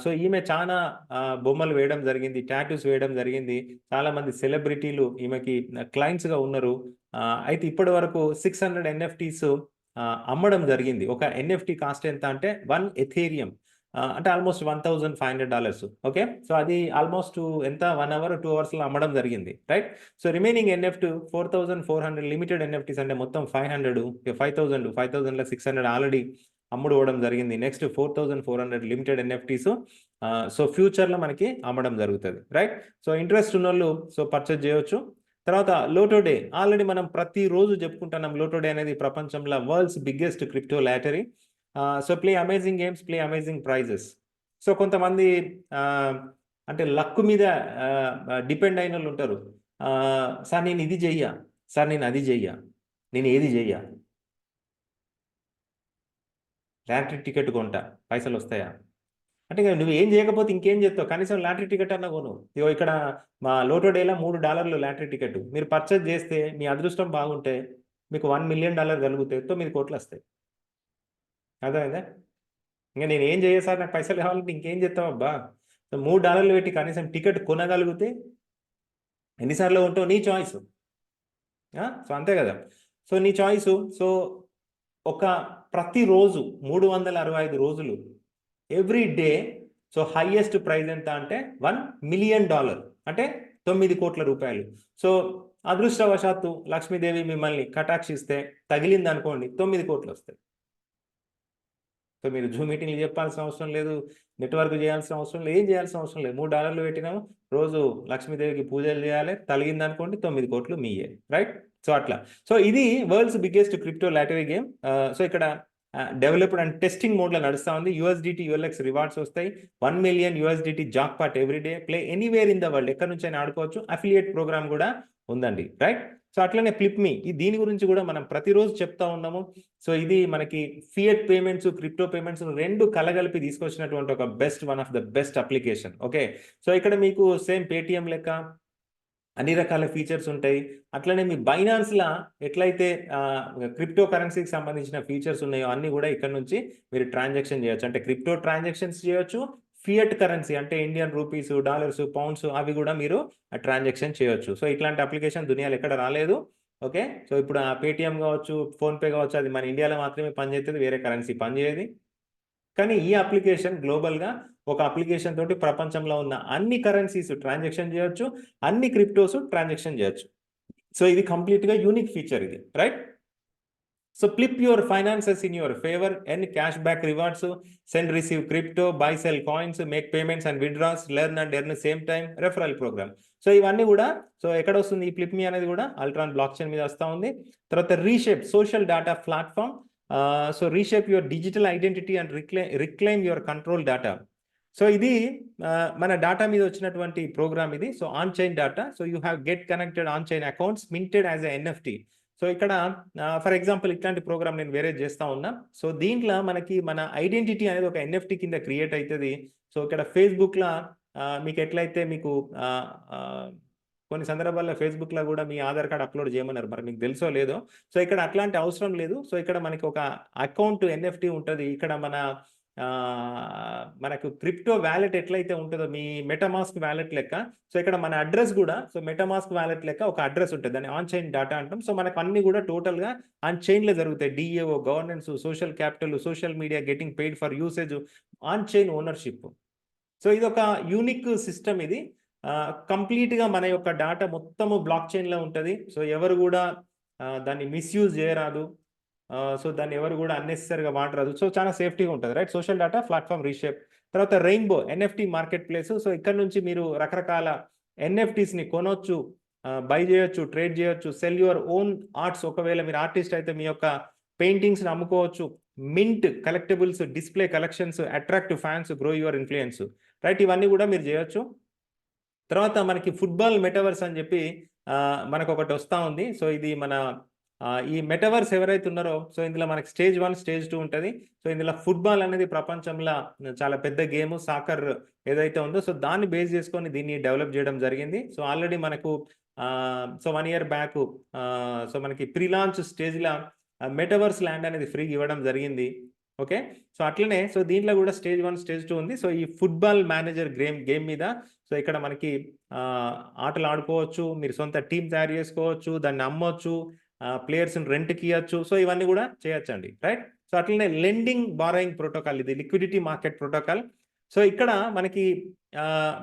సో ఈమె చాలా బొమ్మలు వేయడం జరిగింది, టాటూస్ వేయడం జరిగింది. చాలా మంది సెలబ్రిటీలు ఈమెకి క్లయింట్స్గా ఉన్నారు. అయితే ఇప్పటి వరకు 600 ఎన్ఎఫ్టీస్ అమ్మడం జరిగింది. ఒక ఎన్ఎఫ్టీ కాస్ట్ ఎంత అంటే 1 ఎథేరియం అంటే ఆల్మోస్ట్ $1,500. ఓకే, సో అది ఆల్మోస్ట్ ఎంత 1 అవర్ 2 అవర్స్లో అమ్మడం జరిగింది, right? So remaining NFT 4,400 limited NFTs అంటే మొత్తం 500, 5,000లో 600 ఆల్రెడీ అమ్ముడు పోవడం జరిగింది. నెక్స్ట్ 4,400 లిమిటెడ్ ఎన్ఎఫ్టీస్ సో ఫ్యూచర్లో మనకి అమ్మడం జరుగుతుంది, రైట్? సో ఇంట్రెస్ట్ ఉన్న వాళ్ళు సో పర్చేజ్ చేయొచ్చు. తర్వాత లోటోడే ఆల్రెడీ మనం ప్రతిరోజు చెప్పుకుంటున్నాం. లోటోడే అనేది ప్రపంచంలో world's biggest crypto lottery. So play amazing games, play amazing prizes. So కొంతమంది అంటే లక్ మీద డిపెండ్ అయిన వాళ్ళు ఉంటారు. సార్ నేను ఇది చెయ్యా, సార్ నేను అది చెయ్యా, నేను ఏది చెయ్యా, లాటరీ టికెట్ కొంటా పైసలు వస్తాయా? అంటే నువ్వు ఏం చేయకపోతే ఇంకేం చేస్తావు, కనీసం లాటరీ టికెట్ అన్నా కొను. ఇగో ఇక్కడ మా లోటోడేలా $3 లాటరీ టికెట్ మీరు పర్చేజ్ చేస్తే, మీ అదృష్టం బాగుంటే మీకు $1 మిలియన్ కలిగితే 9 కోట్లు వస్తాయి. అర్థమైందా? ఇంకా నేను ఏం చేయ సార్, నాకు పైసలు కావాలంటే ఇంకేం చేస్తావు అబ్బా. $3 పెట్టి కనీసం టికెట్ కొనగలిగితే ఎన్నిసార్లు ఉంటావు, నీ చాయిస్. సో అంతే కదా. సో నీ చాయిస్. సో ఒక ప్రతిరోజు 365 రోజులు every day. So highest praise ఎంత అంటే $1 మిలియన్, అంటే 9 కోట్ల రూపాయలు. సో అదృష్టవశాత్తు లక్ష్మీదేవి మిమ్మల్ని కటాక్షిస్తే తగిలింది అనుకోండి, 9 కోట్లు వస్తాయి. సో మీరు జూమ్ మీటింగ్లు చెప్పాల్సిన అవసరం లేదు, నెట్వర్క్ చేయాల్సిన అవసరం లేదు, ఏం చేయాల్సిన అవసరం లేదు. $3 పెట్టినాము, రోజు లక్ష్మీదేవికి పూజలు చేయాలి, తలిగింది అనుకోండి 9 కోట్లు మీయే. రైట్. సో అట్లా. సో ఇది world's biggest crypto lottery game. So ఇక్కడ డెవలప్డ్ అండ్ టెస్టింగ్ మోడ్లో నడుస్తూ ఉంది. USDT ULX రివార్డ్స్ వస్తాయి. $1 million USDT jackpot everyday. Play anywhere in the world, ఎక్కడి నుంచి అయినా ఆడుకోవచ్చు. అఫిలియేట్ ప్రోగ్రామ్ కూడా ఉందండి. రైట్. సో అట్లనే ఫ్లిప్మి, దీని గురించి కూడా మనం ప్రతిరోజు చెప్తా ఉన్నాము. సో ఇది మనకి ఫియట్ పేమెంట్స్, క్రిప్టో పేమెంట్స్ రెండు కలగలిపి తీసుకొచ్చినటువంటి ఒక one of the best application. Okay. So ఇక్కడ మీకు సేమ్ పేటిఎం లెక్క అన్ని రకాల ఫీచర్స్ ఉంటాయి. అట్లనే మీ బైనాన్స్లా ఎట్లయితే క్రిప్టో కరెన్సీకి సంబంధించిన ఫీచర్స్ ఉన్నాయో అన్ని కూడా ఇక్కడ నుంచి మీరు ట్రాన్సాక్షన్ చేయొచ్చు. అంటే క్రిప్టో ట్రాన్సాక్షన్స్ చేయొచ్చు, ఫియట్ కరెన్సీ అంటే ఇండియన్ రూపీస్, డాలర్స్, పౌండ్స్ అవి కూడా మీరు ట్రాన్సాక్షన్ చేయొచ్చు. సో ఇట్లాంటి అప్లికేషన్ దునియాలో ఎక్కడ రాలేదు. ఓకే. సో ఇప్పుడు ఆ పేటిఎం కావచ్చు, ఫోన్పే కావచ్చు, అది మన ఇండియాలో మాత్రమే పనిచేస్తుంది, వేరే కరెన్సీ పనిచేయదు. కానీ ఈ అప్లికేషన్ గ్లోబల్గా ఒక అప్లికేషన్ తోటి ప్రపంచంలో ఉన్న అన్ని కరెన్సీస్ ట్రాన్సాక్షన్ చేయొచ్చు, అన్ని క్రిప్టోస్ ట్రాన్సాక్షన్ చేయొచ్చు. సో ఇది కంప్లీట్గా యూనిక్ ఫీచర్ ఇది. Right. So flip your finances in your favour, earn cash back rewards, send receive crypto, buy sell coins, make payments and withdraws, learn and earn same time, referral programme. So ఇవన్నీ కూడా సో ఎక్కడ వస్తుంది ఈ ఫ్లిప్మి అనేది కూడా అల్ట్రాన్ బ్లాక్ చైన్ మీద వస్తూ ఉంది. తర్వాత reshape social data platform. So reshape your digital identity and reclaim your control data. So ఇది మన డేటా మీద వచ్చినటువంటి ప్రోగ్రామ్ ఇది. So on chain data. So you have get connected on chain accounts minted as a NFT. So ఇక్కడ ఫర్ ఎగ్జాంపుల్ ఇట్లాంటి ప్రోగ్రామ్ నేను వేరే చేస్తా ఉన్నా. సో దీంట్లో మనకి మన ఐడెంటిటీ అనేది ఒక NFT కింద క్రియేట్ అవుతుంది. సో ఇక్కడ ఫేస్బుక్లో మీకు ఎట్లయితే మీకు కొన్ని సందర్భాల్లో ఫేస్బుక్లో కూడా మీ ఆధార్ కార్డ్ అప్లోడ్ చేయమన్నారు, మరి మీకు తెలుసో లేదో. సో ఇక్కడ అట్లాంటి అవసరం లేదు. సో ఇక్కడ మనకి ఒక అకౌంట్ NFT ఉంటుంది. ఇక్కడ మనకు క్రిప్టో వ్యాలెట్ ఎట్లయితే ఉంటుందో మీ మెటామాస్క్ వ్యాలెట్ లెక్క, సో ఇక్కడ మన అడ్రస్ కూడా సో మెటామాస్క్ వ్యాలెట్ లెక్క ఒక అడ్రస్ ఉంటుంది, దాన్ని ఆన్ చైన్ డేటా అంటాం. సో మనకు అన్ని కూడా టోటల్గా ఆన్ చైన్లో జరుగుతాయి. DAO, governance, social capital, social media, getting paid for usage, on chain ownership. So ఇది ఒక యూనిక్ సిస్టమ్. ఇది కంప్లీట్గా మన యొక్క డేటా మొత్తము బ్లాక్ చైన్లో ఉంటుంది. సో ఎవరు కూడా దాన్ని మిస్యూజ్ చేయరాదు. సో దాన్ని ఎవరు కూడా అన్నెసెసరీగా వాడరాదు. సో చాలా సేఫ్టీగా ఉంటుంది. Right. Social data platform reshape. తర్వాత rainbow NFT marketplace. So ఇక్కడ నుంచి మీరు రకరకాల NFTస్ని కొనవచ్చు, బై చేయొచ్చు, ట్రేడ్ చేయొచ్చు, సెల్ యువర్ ఓన్ ఆర్ట్స్. ఒకవేళ మీరు ఆర్టిస్ట్ అయితే మీ యొక్క పెయింటింగ్స్ని అమ్ముకోవచ్చు. Mint collectibles, display collections, attract fans, grow your influence. Right. ఇవన్నీ కూడా మీరు చేయొచ్చు. తర్వాత మనకి ఫుట్బాల్ మెటావర్స్ అని చెప్పి మనకు ఒకటి వస్తూ ఉంది. సో ఇది మన ఈ మెటావర్స్ ఎవరైతే ఉన్నారో సో ఇందులో మనకి స్టేజ్ 1, స్టేజ్ 2 ఉంటుంది. సో ఇందులో ఫుట్బాల్ అనేది ప్రపంచంలో చాలా పెద్ద గేమ్, సాకర్ ఏదైతే ఉందో సో దాన్ని బేస్ చేసుకొని దీన్ని డెవలప్ చేయడం జరిగింది. సో ఆల్రెడీ మనకు సో 1 ఇయర్ బ్యాక్ సో మనకి ప్రీ లాంచ్ స్టేజ్లో మెటావర్స్ ల్యాండ్ అనేది ఫ్రీగా ఇవ్వడం జరిగింది. ఓకే. సో అట్లనే సో దీంట్లో కూడా స్టేజ్ 1, స్టేజ్ 2 ఉంది. సో ఈ ఫుట్బాల్ మేనేజర్ గేమ్ మీద సో ఇక్కడ మనకి ఆటలు ఆడుకోవచ్చు, మీరు సొంత టీం తయారు చేసుకోవచ్చు, దాన్ని అమ్మవచ్చు, ప్లేయర్స్ని రెంట్కి ఇవ్వచ్చు. సో ఇవన్నీ కూడా చేయొచ్చండి. రైట్. సో అట్లనే లెండింగ్ బారోయింగ్ ప్రోటోకాల్, ఇది లిక్విడిటీ మార్కెట్ ప్రోటోకాల్. సో ఇక్కడ మనకి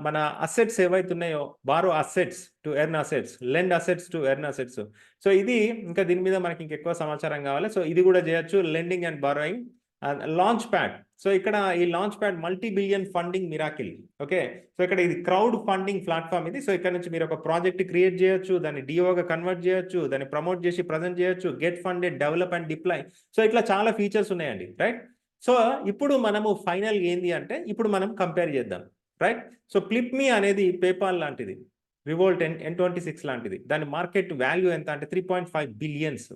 మన అసెట్స్ ఏవైతే ఉన్నాయో, borrow assets to earn assets, lend assets to earn assets. So ఇది ఇంకా దీని మీద మనకి ఇంకెక్కువ సమాచారం కావాలి. సో ఇది కూడా చేయొచ్చు, lending and borrowing. Launch pad. So ఇక్కడ ఈ launch pad $multi-billion funding miracle. Okay. So ఇక్కడ ఇది క్రౌడ్ ఫండింగ్ ప్లాట్ఫామ్ ఇది. సో ఇక్కడ నుంచి మీరు ఒక ప్రాజెక్ట్ క్రియేట్ చేయొచ్చు, దాన్ని DOగా కన్వర్ట్ చేయొచ్చు, దాన్ని ప్రమోట్ చేసి ప్రజెంట్ చేయొచ్చు, get funded, develop and deploy. So ఇట్లా చాలా ఫీచర్స్ ఉన్నాయండి. రైట్. సో ఇప్పుడు మనము ఫైనల్ ఏంది అంటే ఇప్పుడు మనం కంపేర్ చేద్దాం. రైట్. సో ఫ్లిప్మి అనేది పేపాల్ లాంటిది, రివోల్ట్ N26 లాంటిది. దాని మార్కెట్ వాల్యూ ఎంత అంటే $3.5 బిలియన్స్.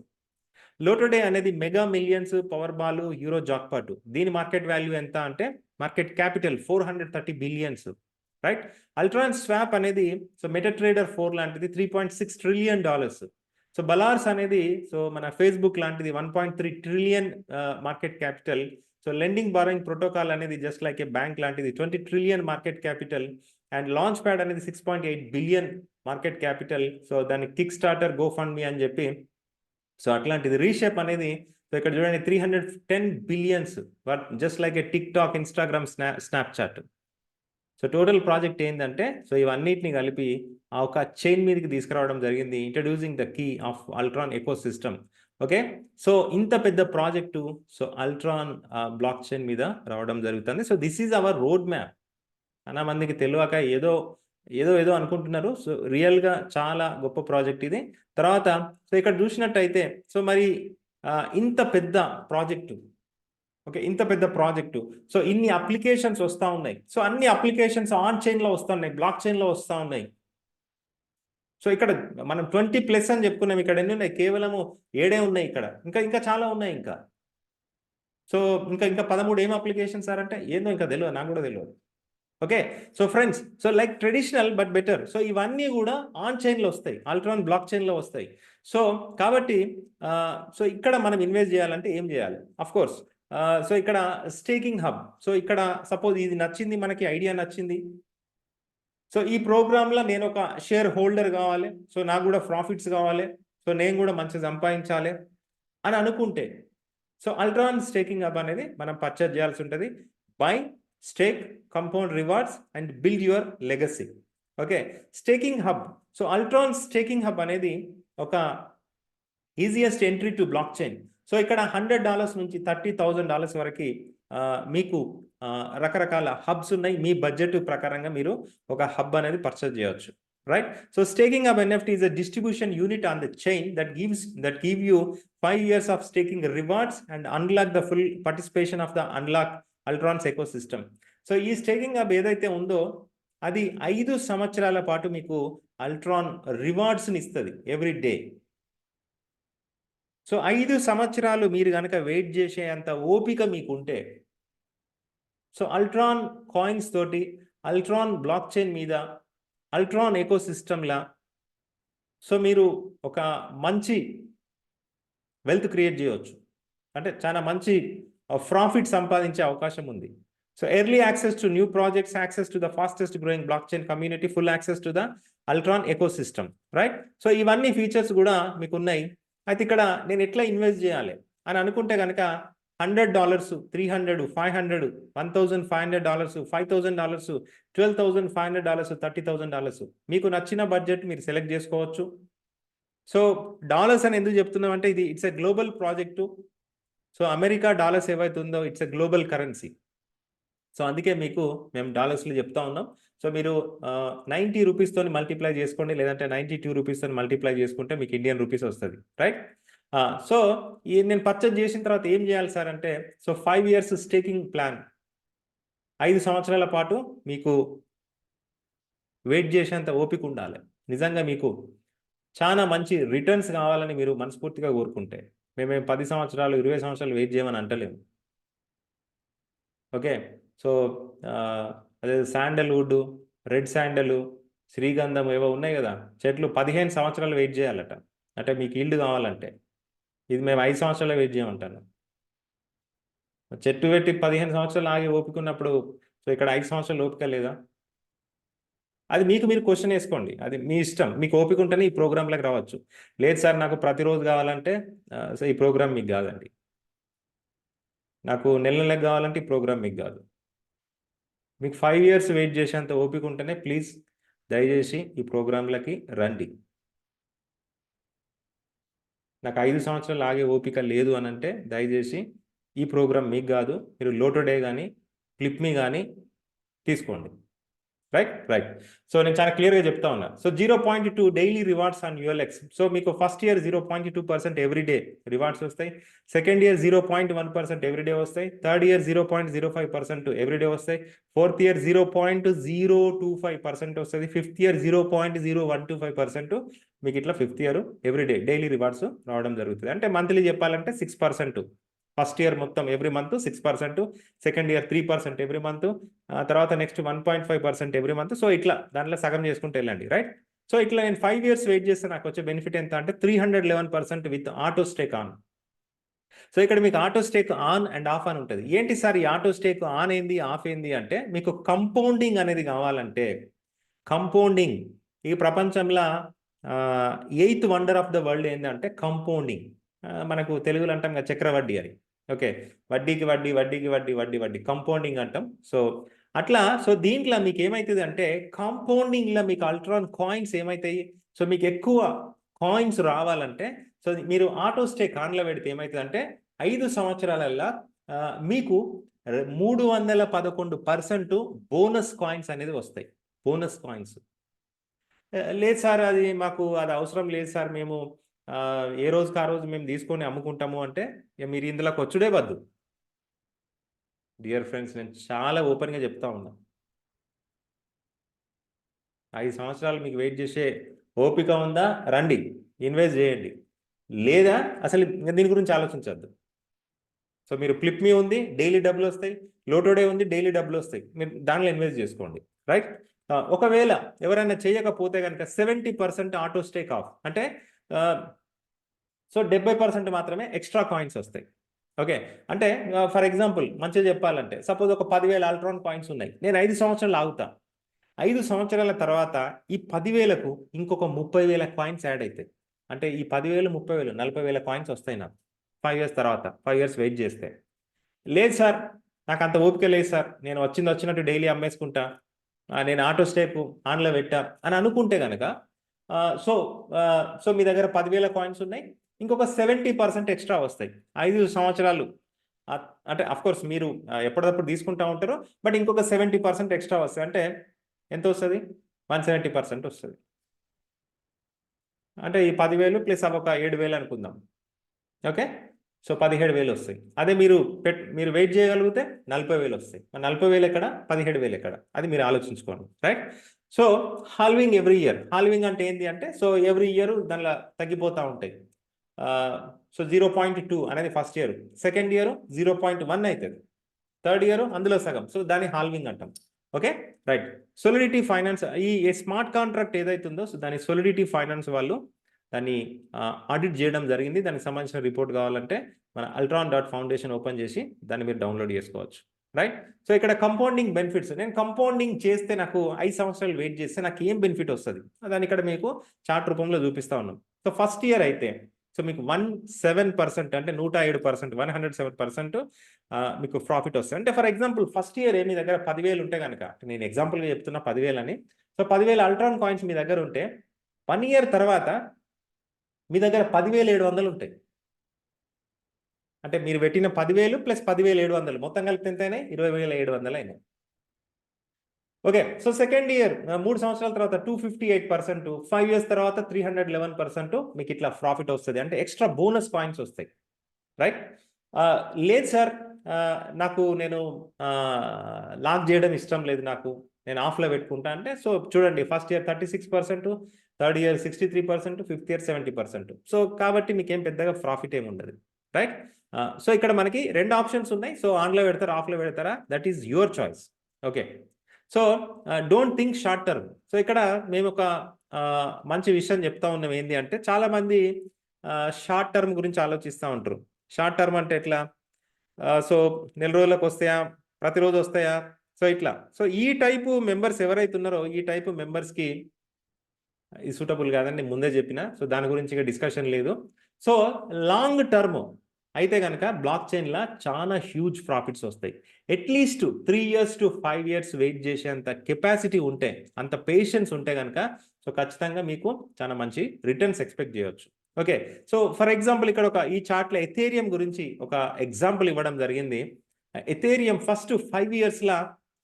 లోటోడే అనేది mega millions power ball euro jackpot. దీని మార్కెట్ వాల్యూ ఎంత అంటే market capital 430 billions, right. Ultron swap అనేది సో మెటాట్రేడర్ 4 లాంటిది $3.6 ట్రిలియన్. సో బలార్స్ అనేది సో మన ఫేస్బుక్ లాంటిది 1.3 trillion market capital. So lending borrowing protocol అనేది జస్ట్ లైక్ ఏ బ్యాంక్ లాంటిది 20 trillion market capital. And launch pad అనేది 6.8 బిలియన్ మార్కెట్ క్యాపిటల్. సో దాన్ని కిక్ స్టార్టర్ గో ఫండ్ మీ అని చెప్పి సో అట్లాంటిది. రీషేప్ అనేది సో ఇక్కడ చూడండి 310 billions, just like a TikTok, Instagram, Snapchat. So total project ఏంటంటే సో ఇవన్నిటిని కలిపి ఆ ఒక చైన్ మీదకి తీసుకురావడం జరిగింది, introducing the key of Ultron ecosystem. Okay, so ఇంత పెద్ద project so Ultron blockchain మీద రావడం జరుగుతుంది. So this is our road map. చాలా మందికి తెలియక ఏదో ఏదో ఏదో అనుకుంటున్నారు. సో రియల్గా చాలా గొప్ప ప్రాజెక్ట్ ఇది. తర్వాత సో ఇక్కడ చూసినట్టయితే సో మరి ఇంత పెద్ద ప్రాజెక్టు, ఓకే, ఇంత పెద్ద ప్రాజెక్టు, సో ఇన్ని అప్లికేషన్స్ వస్తూ ఉన్నాయి. సో అన్ని అప్లికేషన్స్ ఆన్ చైన్లో వస్తూ ఉన్నాయి, బ్లాక్ చైన్లో వస్తూ ఉన్నాయి. సో ఇక్కడ మనం 20+ అని చెప్పుకున్నాం, ఇక్కడ ఎన్ని ఉన్నాయి? కేవలము 7 ఉన్నాయి. ఇక్కడ ఇంకా ఇంకా చాలా ఉన్నాయి ఇంకా. సో ఇంకా ఇంకా 13 ఏం అప్లికేషన్స్ సార్ అంటే ఏందో ఇంకా తెలియదు, నాకు కూడా తెలియదు. Okay, so friends, so like traditional but better. So ఇవన్నీ కూడా ఆన్ చైన్లో వస్తాయి, అల్ట్రాన్ బ్లాక్ చైన్లో వస్తాయి. సో కాబట్టి సో ఇక్కడ మనం ఇన్వెస్ట్ చేయాలంటే ఏం చేయాలి? అఫ్ కోర్స్ సో ఇక్కడ స్టేకింగ్ హబ్. సో ఇక్కడ సపోజ్ ఇది నచ్చింది, మనకి ఐడియా నచ్చింది. సో ఈ ప్రోగ్రాంలో నేను ఒక షేర్ హోల్డర్ కావాలి, సో నాకు కూడా ప్రాఫిట్స్ కావాలి, సో నేను కూడా మంచిగా సంపాదించాలి అని అనుకుంటే సో అల్ట్రాన్ స్టేకింగ్ హబ్ అనేది మనం పర్చేజ్ చేయాల్సి ఉంటుంది. By, stake, compound rewards and build your legacy. Okay, staking hub. So Ultron staking hub అనేది ఒక easiest entry to block chain. So ఇక్కడ $100 నుంచి $30,000 వరకు మీకు రకరకాల హబ్స్ ఉన్నాయి. మీ బడ్జెట్ ప్రకారంగా మీరు ఒక హబ్ అనేది పర్చేజ్ చేయవచ్చు, right. So staking hub NFT is a distribution unit on the chain that give you 5 years of staking rewards and unlock the full participation of the Ultron's ecosystem. So ఈ స్టేకింగ్ హబ్ ఏదైతే ఉందో అది 5 సంవత్సరాల పాటు మీకు అల్ట్రాన్ రివార్డ్స్ని ఇస్తుంది ఎవ్రీ డే. సో 5 సంవత్సరాలు మీరు కనుక వెయిట్ చేసేంత ఓపిక మీకు ఉంటే సో అల్ట్రాన్ కాయిన్స్ తోటి, అల్ట్రాన్ బ్లాక్ చైన్ మీద, అల్ట్రాన్ ఎకోసిస్టమ్లా సో మీరు ఒక మంచి వెల్త్ క్రియేట్ చేయవచ్చు. అంటే చాలా మంచి ప్రాఫిట్ సంపాదించే అవకాశం ఉంది. So early access to new projects, access to the fastest growing block chain community, full access to the Ultron ecosystem, right. So ఇవన్నీ ఫీచర్స్ కూడా మీకు ఉన్నాయి. అయితే ఇక్కడ నేను ఎట్లా ఇన్వెస్ట్ చేయాలి అని అనుకుంటే కనుక $100, $300, $500, $1,500, $5,000, $12,500, $30,000 మీకు నచ్చిన బడ్జెట్ మీరు సెలెక్ట్ చేసుకోవచ్చు. సో డాలర్స్ అని ఎందుకు చెప్తున్నామంటే ఇది it's a global project. So America dollars ఏవైతే ఉందో it's a global currency. So అందుకే మీకు మేము డాలర్స్లో చెప్తా ఉన్నాం. సో మీరు 90 రూపీస్తో మల్టిప్లై చేసుకోండి, లేదంటే 92 రూపీస్తో మల్టిప్లై చేసుకుంటే మీకు ఇండియన్ రూపీస్ వస్తుంది, రైట్. సో నేను పర్చేజ్ చేసిన తర్వాత ఏం చేయాలి సార్ అంటే సో 5 years స్టేకింగ్ ప్లాన్, 5 సంవత్సరాల పాటు మీకు వెయిట్ చేసేంత ఓపిక ఉండాలి. నిజంగా మీకు చాలా మంచి రిటర్న్స్ కావాలని మీరు మనస్ఫూర్తిగా కోరుకుంటే మేమేం 10 సంవత్సరాలు 20 సంవత్సరాలు వెయిట్ చేయమని అంటలేము. ఓకే, సో అదే శాండల్వుడ్, రెడ్ శాండల్, శ్రీగంధం ఏవో ఉన్నాయి కదా చెట్లు, 15 సంవత్సరాలు వెయిట్ చేయాలట. అంటే మీకు ఈల్డ్ కావాలంటే ఇది మేము 5 సంవత్సరాలు వెయిట్ చేయమంటాను. చెట్టు పెట్టి 15 సంవత్సరాలు ఆగి ఓపిక ఉన్నప్పుడు సో ఇక్కడ 5 సంవత్సరాలు ఓపిక లేదా? అది మీకు మీరు క్వశ్చన్ వేసుకోండి, అది మీ ఇష్టం. మీకు ఓపిక ఉంటేనే ఈ ప్రోగ్రాంలోకి రావచ్చు. లేదు సార్ నాకు ప్రతిరోజు కావాలంటే సో ఈ ప్రోగ్రామ్ మీకు కాదండి. నాకు నెల నెలకు కావాలంటే ఈ ప్రోగ్రామ్ మీకు కాదు. మీకు 5 years వెయిట్ చేసేంత ఓపిక ఉంటేనే ప్లీజ్ దయచేసి ఈ ప్రోగ్రాంలకి రండి. నాకు 5 సంవత్సరాలు ఆగే ఓపిక లేదు అని అంటే దయచేసి ఈ ప్రోగ్రామ్ మీకు కాదు. మీరు లోటోడే కానీ క్లిప్మీ కానీ తీసుకోండి. రైట్. సో నేను చాలా క్లియర్గా చెప్తా ఉన్నా. So 0.2 daily rewards on ULX. So మీకు ఫస్ట్ ఇయర్ 0.2% ఎవ్రీడే రివార్డ్స్ వస్తాయి. సెకండ్ ఇయర్ 0.1% ఎవ్రీడే వస్తాయి. థర్డ్ ఇయర్ 0.05% ఎవ్రీడే వస్తాయి. ఫోర్త్ ఇయర్ 0.025% వస్తుంది. ఫిఫ్త్ ఇయర్ 0.0125% మీకు ఇట్లా fifth year everyday daily rewards రావడం జరుగుతుంది. అంటే మంత్లీ చెప్పాలంటే 6%. ఫస్ట్ ఇయర్ మొత్తం every month 6%, second year 3% every month, తర్వాత నెక్స్ట్ 1.5% ఎవ్రీ మంత్. సో ఇట్లా దాంట్లో సగం చేసుకుంటూ వెళ్ళండి. రైట్. సో ఇట్లా నేను 5 years వెయిట్ చేస్తే నాకు వచ్చే బెనిఫిట్ ఎంత అంటే 311% with auto stake on. So ఇక్కడ మీకు auto stake on and of అని ఉంటుంది. ఏంటి సార్ ఈ ఆటో స్టేక్ ఆన్ ఏంది ఆఫ్ ఏంది అంటే, మీకు కంపౌండింగ్ అనేది కావాలంటే, కంపౌండింగ్ ఈ ప్రపంచంలో 8th wonder of the world ఏంటంటే కంపౌండింగ్. మనకు తెలుగులో అంటాం కదా చక్రవడ్డీ అని. ఓకే, వడ్డీకి వడ్డీ, వడ్డీకి వడ్డీ, వడ్డీ వడ్డీ, కంపౌండింగ్ అంటాం. సో అట్లా సో దీంట్లో మీకు ఏమవుతుంది అంటే, కాంపౌండింగ్లో మీకు అల్ట్రాన్ కాయిన్స్ ఏమవుతాయి, సో మీకు ఎక్కువ కాయిన్స్ రావాలంటే, సో మీరు ఆటో స్టేక్ ఆన్లో పెడితే ఏమవుతుంది అంటే 5 సంవత్సరాలల్లో మీకు 311% బోనస్ కాయిన్స్ అనేది వస్తాయి. Bonus coins. లేదు సార్ అది మాకు అది అవసరం లేదు సార్, మేము ఏ రోజుకి ఆ రోజు మేము తీసుకొని అమ్ముకుంటాము అంటే మీరు ఇందులోకి వచ్చుడే వద్దు. డియర్ ఫ్రెండ్స్, నేను చాలా ఓపెన్గా చెప్తా ఉన్నా. 5 సంవత్సరాలు మీకు వెయిట్ చేసే ఓపిక ఉందా? రండి, ఇన్వెస్ట్ చేయండి. లేదా అసలు దీని గురించి ఆలోచించద్దు. సో మీరు ఫ్లిప్ మీ ఉంది, డైలీ డబ్బులు వస్తాయి. లోటోడే ఉంది, డైలీ డబ్బులు వస్తాయి. మీరు దానిలో ఇన్వెస్ట్ చేసుకోండి. రైట్. ఒకవేళ ఎవరైనా చేయకపోతే కనుక 70% ఆటో స్టేక్ ఆఫ్ అంటే సో 70% మాత్రమే ఎక్స్ట్రా కాయిన్స్ వస్తాయి. ఓకే, అంటే ఫర్ ఎగ్జాంపుల్ మంచిగా చెప్పాలంటే, సపోజ్ ఒక 10,000 అల్ట్రాన్ కాయిన్స్ ఉన్నాయి, నేను 5 సంవత్సరాలు ఆగుతా. 5 సంవత్సరాల తర్వాత ఈ 10,000కు ఇంకొక 30,000 కాయిన్స్ యాడ్ అవుతాయి. అంటే ఈ 10,000, 30,000, 40,000 కాయిన్స్ వస్తాయి నాకు 5 years తర్వాత. 5 years వెయిట్ చేస్తే. లేదు సార్, నాకు అంత ఓపిక లేదు సార్, నేను వచ్చినట్టు డైలీ అమ్మేసుకుంటా, నేను ఆటో స్టేక్ ఆన్లో పెట్టా అని అనుకుంటే కనుక సో సో మీ దగ్గర 10,000 కాయిన్స్ ఉన్నాయి, ఇంకొక 70% ఎక్స్ట్రా వస్తాయి 5 సంవత్సరాలు. అంటే అఫ్కోర్స్ మీరు ఎప్పటికప్పుడు తీసుకుంటూ ఉంటారు, బట్ ఇంకొక 70% ఎక్స్ట్రా వస్తాయి. అంటే ఎంత వస్తుంది? 170% వస్తుంది. అంటే ఈ 10,000 ప్లస్ అవి ఒక 7,000 అనుకుందాం. ఓకే, సో 17,000 వస్తాయి. అదే మీరు వెయిట్ చేయగలిగితే 40,000 వస్తాయి. 40,000 ఎక్కడ, 17,000 ఎక్కడ, అది మీరు ఆలోచించుకోండి. Right. So halving every year. Halving అంటే ఏంటి అంటే, సో ఎవ్రీ ఇయర్ దానిలో తగ్గిపోతూ ఉంటాయి. సో 0.2 అనేది ఫస్ట్ ఇయర్, సెకండ్ ఇయర్ 0.1 అవుతుంది, థర్డ్ ఇయర్ అందులో సగం. సో దాన్ని హాల్వింగ్ అంటాం. Okay, right. సొలిడిటీ ఫైనాన్స్ ఈ స్మార్ట్ కాంట్రాక్ట్ ఏదైతుందో, సో దాని సొలిడిటీ ఫైనాన్స్ వాళ్ళు దాన్ని ఆడిట్ చేయడం జరిగింది. దానికి సంబంధించిన రిపోర్ట్ కావాలంటే మన altron.foundation ఓపెన్ చేసి దాన్ని మీరు డౌన్లోడ్ చేసుకోవచ్చు. రైట్. సో ఇక్కడ కంపౌండింగ్ బెనిఫిట్స్, నేను కంపౌండింగ్ చేస్తే నాకు 5 సంవత్సరాలు వెయిట్ చేస్తే నాకు ఏం బెనిఫిట్ వస్తుంది, దాన్ని ఇక్కడ మీకు చార్ట్ రూపంలో చూపిస్తా ఉన్నాం. సో ఫస్ట్ ఇయర్ అయితే సో మీకు 107% అంటే 107%, 107% మీకు ప్రాఫిట్ వస్తుంది. అంటే ఫర్ ఎగ్జాంపుల్ ఫస్ట్ ఇయర్ మీ దగ్గర 10,000 ఉంటే కనుక, నేను ఎగ్జాంపుల్గా చెప్తున్నా 10,000 అని. సో 10,000 అల్ట్రాన్ కాయిన్స్ మీ దగ్గర ఉంటే 1 year తర్వాత మీ దగ్గర 10,700 ఉంటాయి. అంటే మీరు పెట్టిన 10,000 ప్లస్ 10,700 మొత్తం కలిపి ఎంత అయినాయి? 20,700 అయినాయి. ఓకే, సో సెకండ్ ఇయర్ 3 సంవత్సరాల తర్వాత 258%, 5 years తర్వాత 311% మీకు ఇట్లా ప్రాఫిట్ వస్తుంది. అంటే ఎక్స్ట్రా బోనస్ కాయిన్స్ వస్తాయి. రైట్. లేదు సార్, నేను లాక్ చేయడం ఇష్టం లేదు, నేను ఆఫ్లో పెట్టుకుంటా అంటే, సో చూడండి first year 36%, third year 63%, fifth year 70%. So కాబట్టి మీకు ఏం పెద్దగా ప్రాఫిట్ ఏమి ఉండదు. రైట్. సో ఇక్కడ మనకి 2 ఆప్షన్స్ ఉన్నాయి. సో ఆన్లో పెడతారా, ఆఫ్లో పెడతారా, that is your choice. Okay, so don't think short term. So ఇక్కడ మేము ఒక మంచి విషయం చెప్తా ఉన్నాం. ఏంటి అంటే, చాలామంది షార్ట్ టర్మ్ గురించి ఆలోచిస్తూ ఉంటారు. షార్ట్ టర్మ్ అంటే ఎట్లా, సో నెల రోజులకు వస్తాయా, ప్రతిరోజు వస్తాయా, సో ఇట్లా. సో ఈ టైపు మెంబర్స్ ఎవరైతే ఉన్నారో, ఈ టైపు మెంబర్స్కి ఇది సూటబుల్ కాదని ముందే చెప్పిన. సో దాని గురించి ఇక డిస్కషన్ లేదు. సో లాంగ్ టర్మ్ అయితే కనుక బ్లాక్ చైన్లో చాలా హ్యూజ్ ప్రాఫిట్స్ వస్తాయి. At least 3 years to 5 years wait చేసేంత కెపాసిటీ ఉంటే, అంత పేషెన్స్ ఉంటే కనుక, సో ఖచ్చితంగా మీకు చాలా మంచి రిటర్న్స్ ఎక్స్పెక్ట్ చేయవచ్చు. ఓకే, సో ఫర్ ఎగ్జాంపుల్ ఇక్కడ ఈ చార్ట్లో ఎథేరియం గురించి ఒక ఎగ్జాంపుల్ ఇవ్వడం జరిగింది. ఎథేరియం ఫస్ట్ 5 yearsలో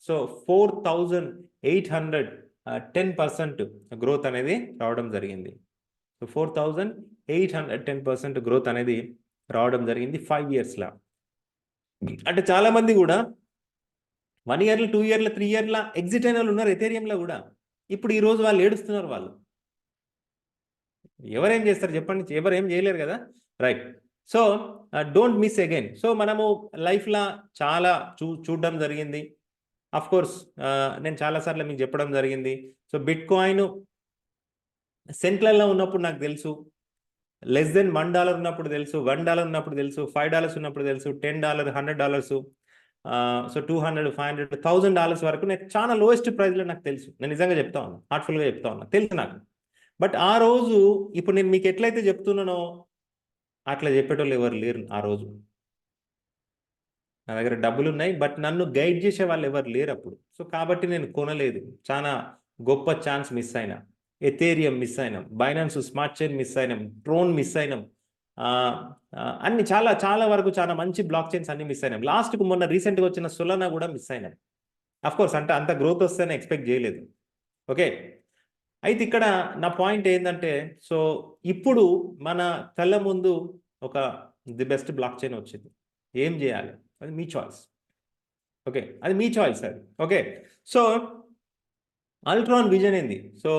సో 4,810% గ్రోత్ అనేది రావడం జరిగింది. సో 4,810% గ్రోత్ అనేది రావడం జరిగింది 5 ఇయర్స్లో. అంటే చాలా మంది కూడా 1 ఇయర్లో 2 ఇయర్లో 3 ఇయర్ల ఎగ్జిట్ అయిన వాళ్ళు ఉన్నారు ఎథేరియంలో కూడా. ఇప్పుడు ఈ రోజు వాళ్ళు ఏడుస్తున్నారు. వాళ్ళు ఎవరేం చేస్తారు చెప్పండి? ఎవరు ఏం చేయలేరు కదా, right? So don't miss again. So మనము లైఫ్లో చాలా చూడడం జరిగింది. అఫ్ కోర్స్ నేను చాలాసార్లు మీకు చెప్పడం జరిగింది. సో బిట్ కాయిన్ సెంట్లలో ఉన్నప్పుడు నాకు తెలుసు, లెస్ దెన్ $1 ఉన్నప్పుడు తెలుసు, $1 ఉన్నప్పుడు తెలుసు, $5 ఉన్నప్పుడు తెలుసు, $10, $100, సో $200, $500, $1,000 వరకు నేను చాలా లోయెస్ట్ ప్రైస్లో నాకు తెలుసు. నేను నిజంగా చెప్తా ఉన్నా, హార్ట్ఫుల్గా చెప్తా ఉన్నా, తెలుసు నాకు. బట్ ఆ రోజు ఇప్పుడు నేను మీకు ఎట్లయితే చెప్తున్నానో అట్లా చెప్పేటోళ్ళు ఎవరు లేరు. ఆ రోజు నా దగ్గర డబ్బులు ఉన్నాయి, బట్ నన్ను గైడ్ చేసే వాళ్ళు ఎవరు లేరు అప్పుడు. సో కాబట్టి నేను కొనలేదు. చాలా గొప్ప ఛాన్స్ మిస్ అయినా. ఎథేరియం మిస్ అయినాం, బైనాన్స్ స్మార్ట్ చైన్ మిస్ అయినాం, ట్రోన్ మిస్ అయినాం, అన్ని చాలా చాలా వరకు చాలా మంచి బ్లాక్ చైన్స్ అన్ని మిస్ అయినాం. లాస్ట్కు మొన్న రీసెంట్గా వచ్చిన సొలానా కూడా మిస్ అయినాం. అఫ్కోర్స్ అంటే అంత గ్రోత్ వస్తేనే ఎక్స్పెక్ట్ చేయలేదు. ఓకే, అయితే ఇక్కడ నా పాయింట్ ఏంటంటే, సో ఇప్పుడు మన కళ్ళ ముందు ఒక ది బెస్ట్ బ్లాక్ చైన్ వచ్చింది. ఏం చేయాలి అది మీ చాయిస్. ఓకే, అది మీ చాయిస్ అది. ఓకే, సో అల్ట్రాన్ విజన్ ఏంది? సో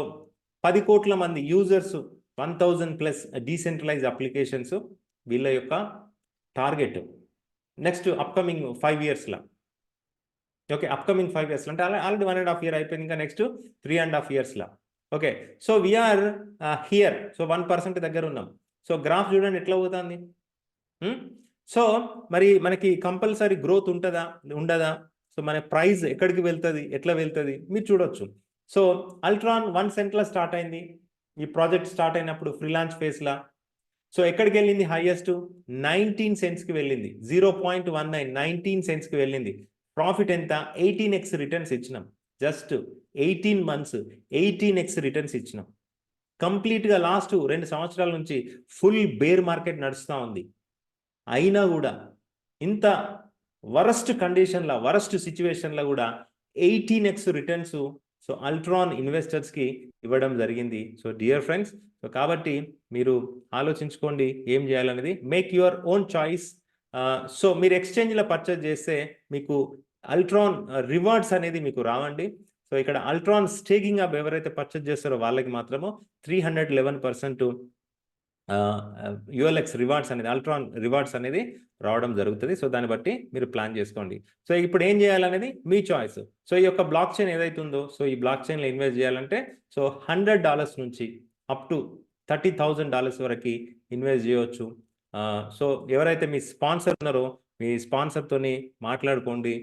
10 కోట్ల మంది యూజర్స్, 1000+ డీసెంట్రలైజ్ అప్లికేషన్స్ వీళ్ళ యొక్క టార్గెట్ నెక్స్ట్ అప్కమింగ్ 5 ఇయర్స్లో. ఓకే, అప్కమింగ్ 5 ఇయర్స్లో అంటే ఆల్రెడీ 1.5 ఇయర్ అయిపోయింది, ఇంకా నెక్స్ట్ 3.5 ఇయర్స్లో. Okay, so we are here. So 1% దగ్గర ఉన్నాం. సో గ్రాఫ్ చూడండి ఎట్లా పోతుంది. సో మరి మనకి కంపల్సరీ గ్రోత్ ఉంటుందా ఉండదా? సో మన ప్రైస్ ఎక్కడికి వెళ్తుంది, ఎట్లా వెళ్తుంది మీరు చూడొచ్చు. సో అల్ట్రాన్ 1 సెంట్లో స్టార్ట్ అయింది. ఈ ప్రాజెక్ట్ స్టార్ట్ అయినప్పుడు ఫ్రీలాన్స్ ఫేస్లా. సో ఎక్కడికి వెళ్ళింది? హైయెస్ట్ 19 సెంట్స్కి వెళ్ళింది. 0.19 19 సెంట్స్కి వెళ్ళింది. ప్రాఫిట్ ఎంత? 18x రిటర్న్స్ ఇచ్చినాం. జస్ట్ 18 months 18x రిటర్న్స్ ఇచ్చినాం. కంప్లీట్గా లాస్ట్ 2 సంవత్సరాల నుంచి ఫుల్ బేర్ మార్కెట్ నడుస్తూ ఉంది. అయినా కూడా ఇంత వరస్ట్ కండిషన్లో, వరస్ట్ సిచ్యువేషన్లో కూడా 18x రిటర్న్స్ సో అల్ట్రాన్ ఇన్వెస్టర్స్కి ఇవ్వడం జరిగింది. సో డియర్ ఫ్రెండ్స్, సో కాబట్టి మీరు ఆలోచించుకోండి ఏం చేయాలనేది. Make your own choice. So మీరు ఎక్స్చేంజ్లో పర్చేజ్ చేస్తే మీకు అల్ట్రాన్ రివార్డ్స్ అనేది మీకు రావండి. సో ఇక్కడ అల్ట్రాన్ స్టేకింగ్ అప్ ఎవరైతే పర్చేజ్ చేస్తారో వాళ్ళకి మాత్రము 311% యుఎల్ఎక్స్ రివార్డ్స్ అనేది, అల్ట్రాన్ రివార్డ్స్ అనేది రావడం జరుగుతుంది. సో దాన్ని బట్టి మీరు ప్లాన్ చేసుకోండి. సో ఇప్పుడు ఏం చేయాలనేది మీ చాయిస్. సో ఈ యొక్క బ్లాక్ చైన్ ఏదైతే ఉందో, సో ఈ బ్లాక్ చైన్లో ఇన్వెస్ట్ చేయాలంటే సో $100 నుంచి అప్ టు $30,000 వరకు ఇన్వెస్ట్ చేయవచ్చు. సో ఎవరైతే మీ స్పాన్సర్ ఉన్నారో మీ స్పాన్సర్తోని మాట్లాడుకోండి.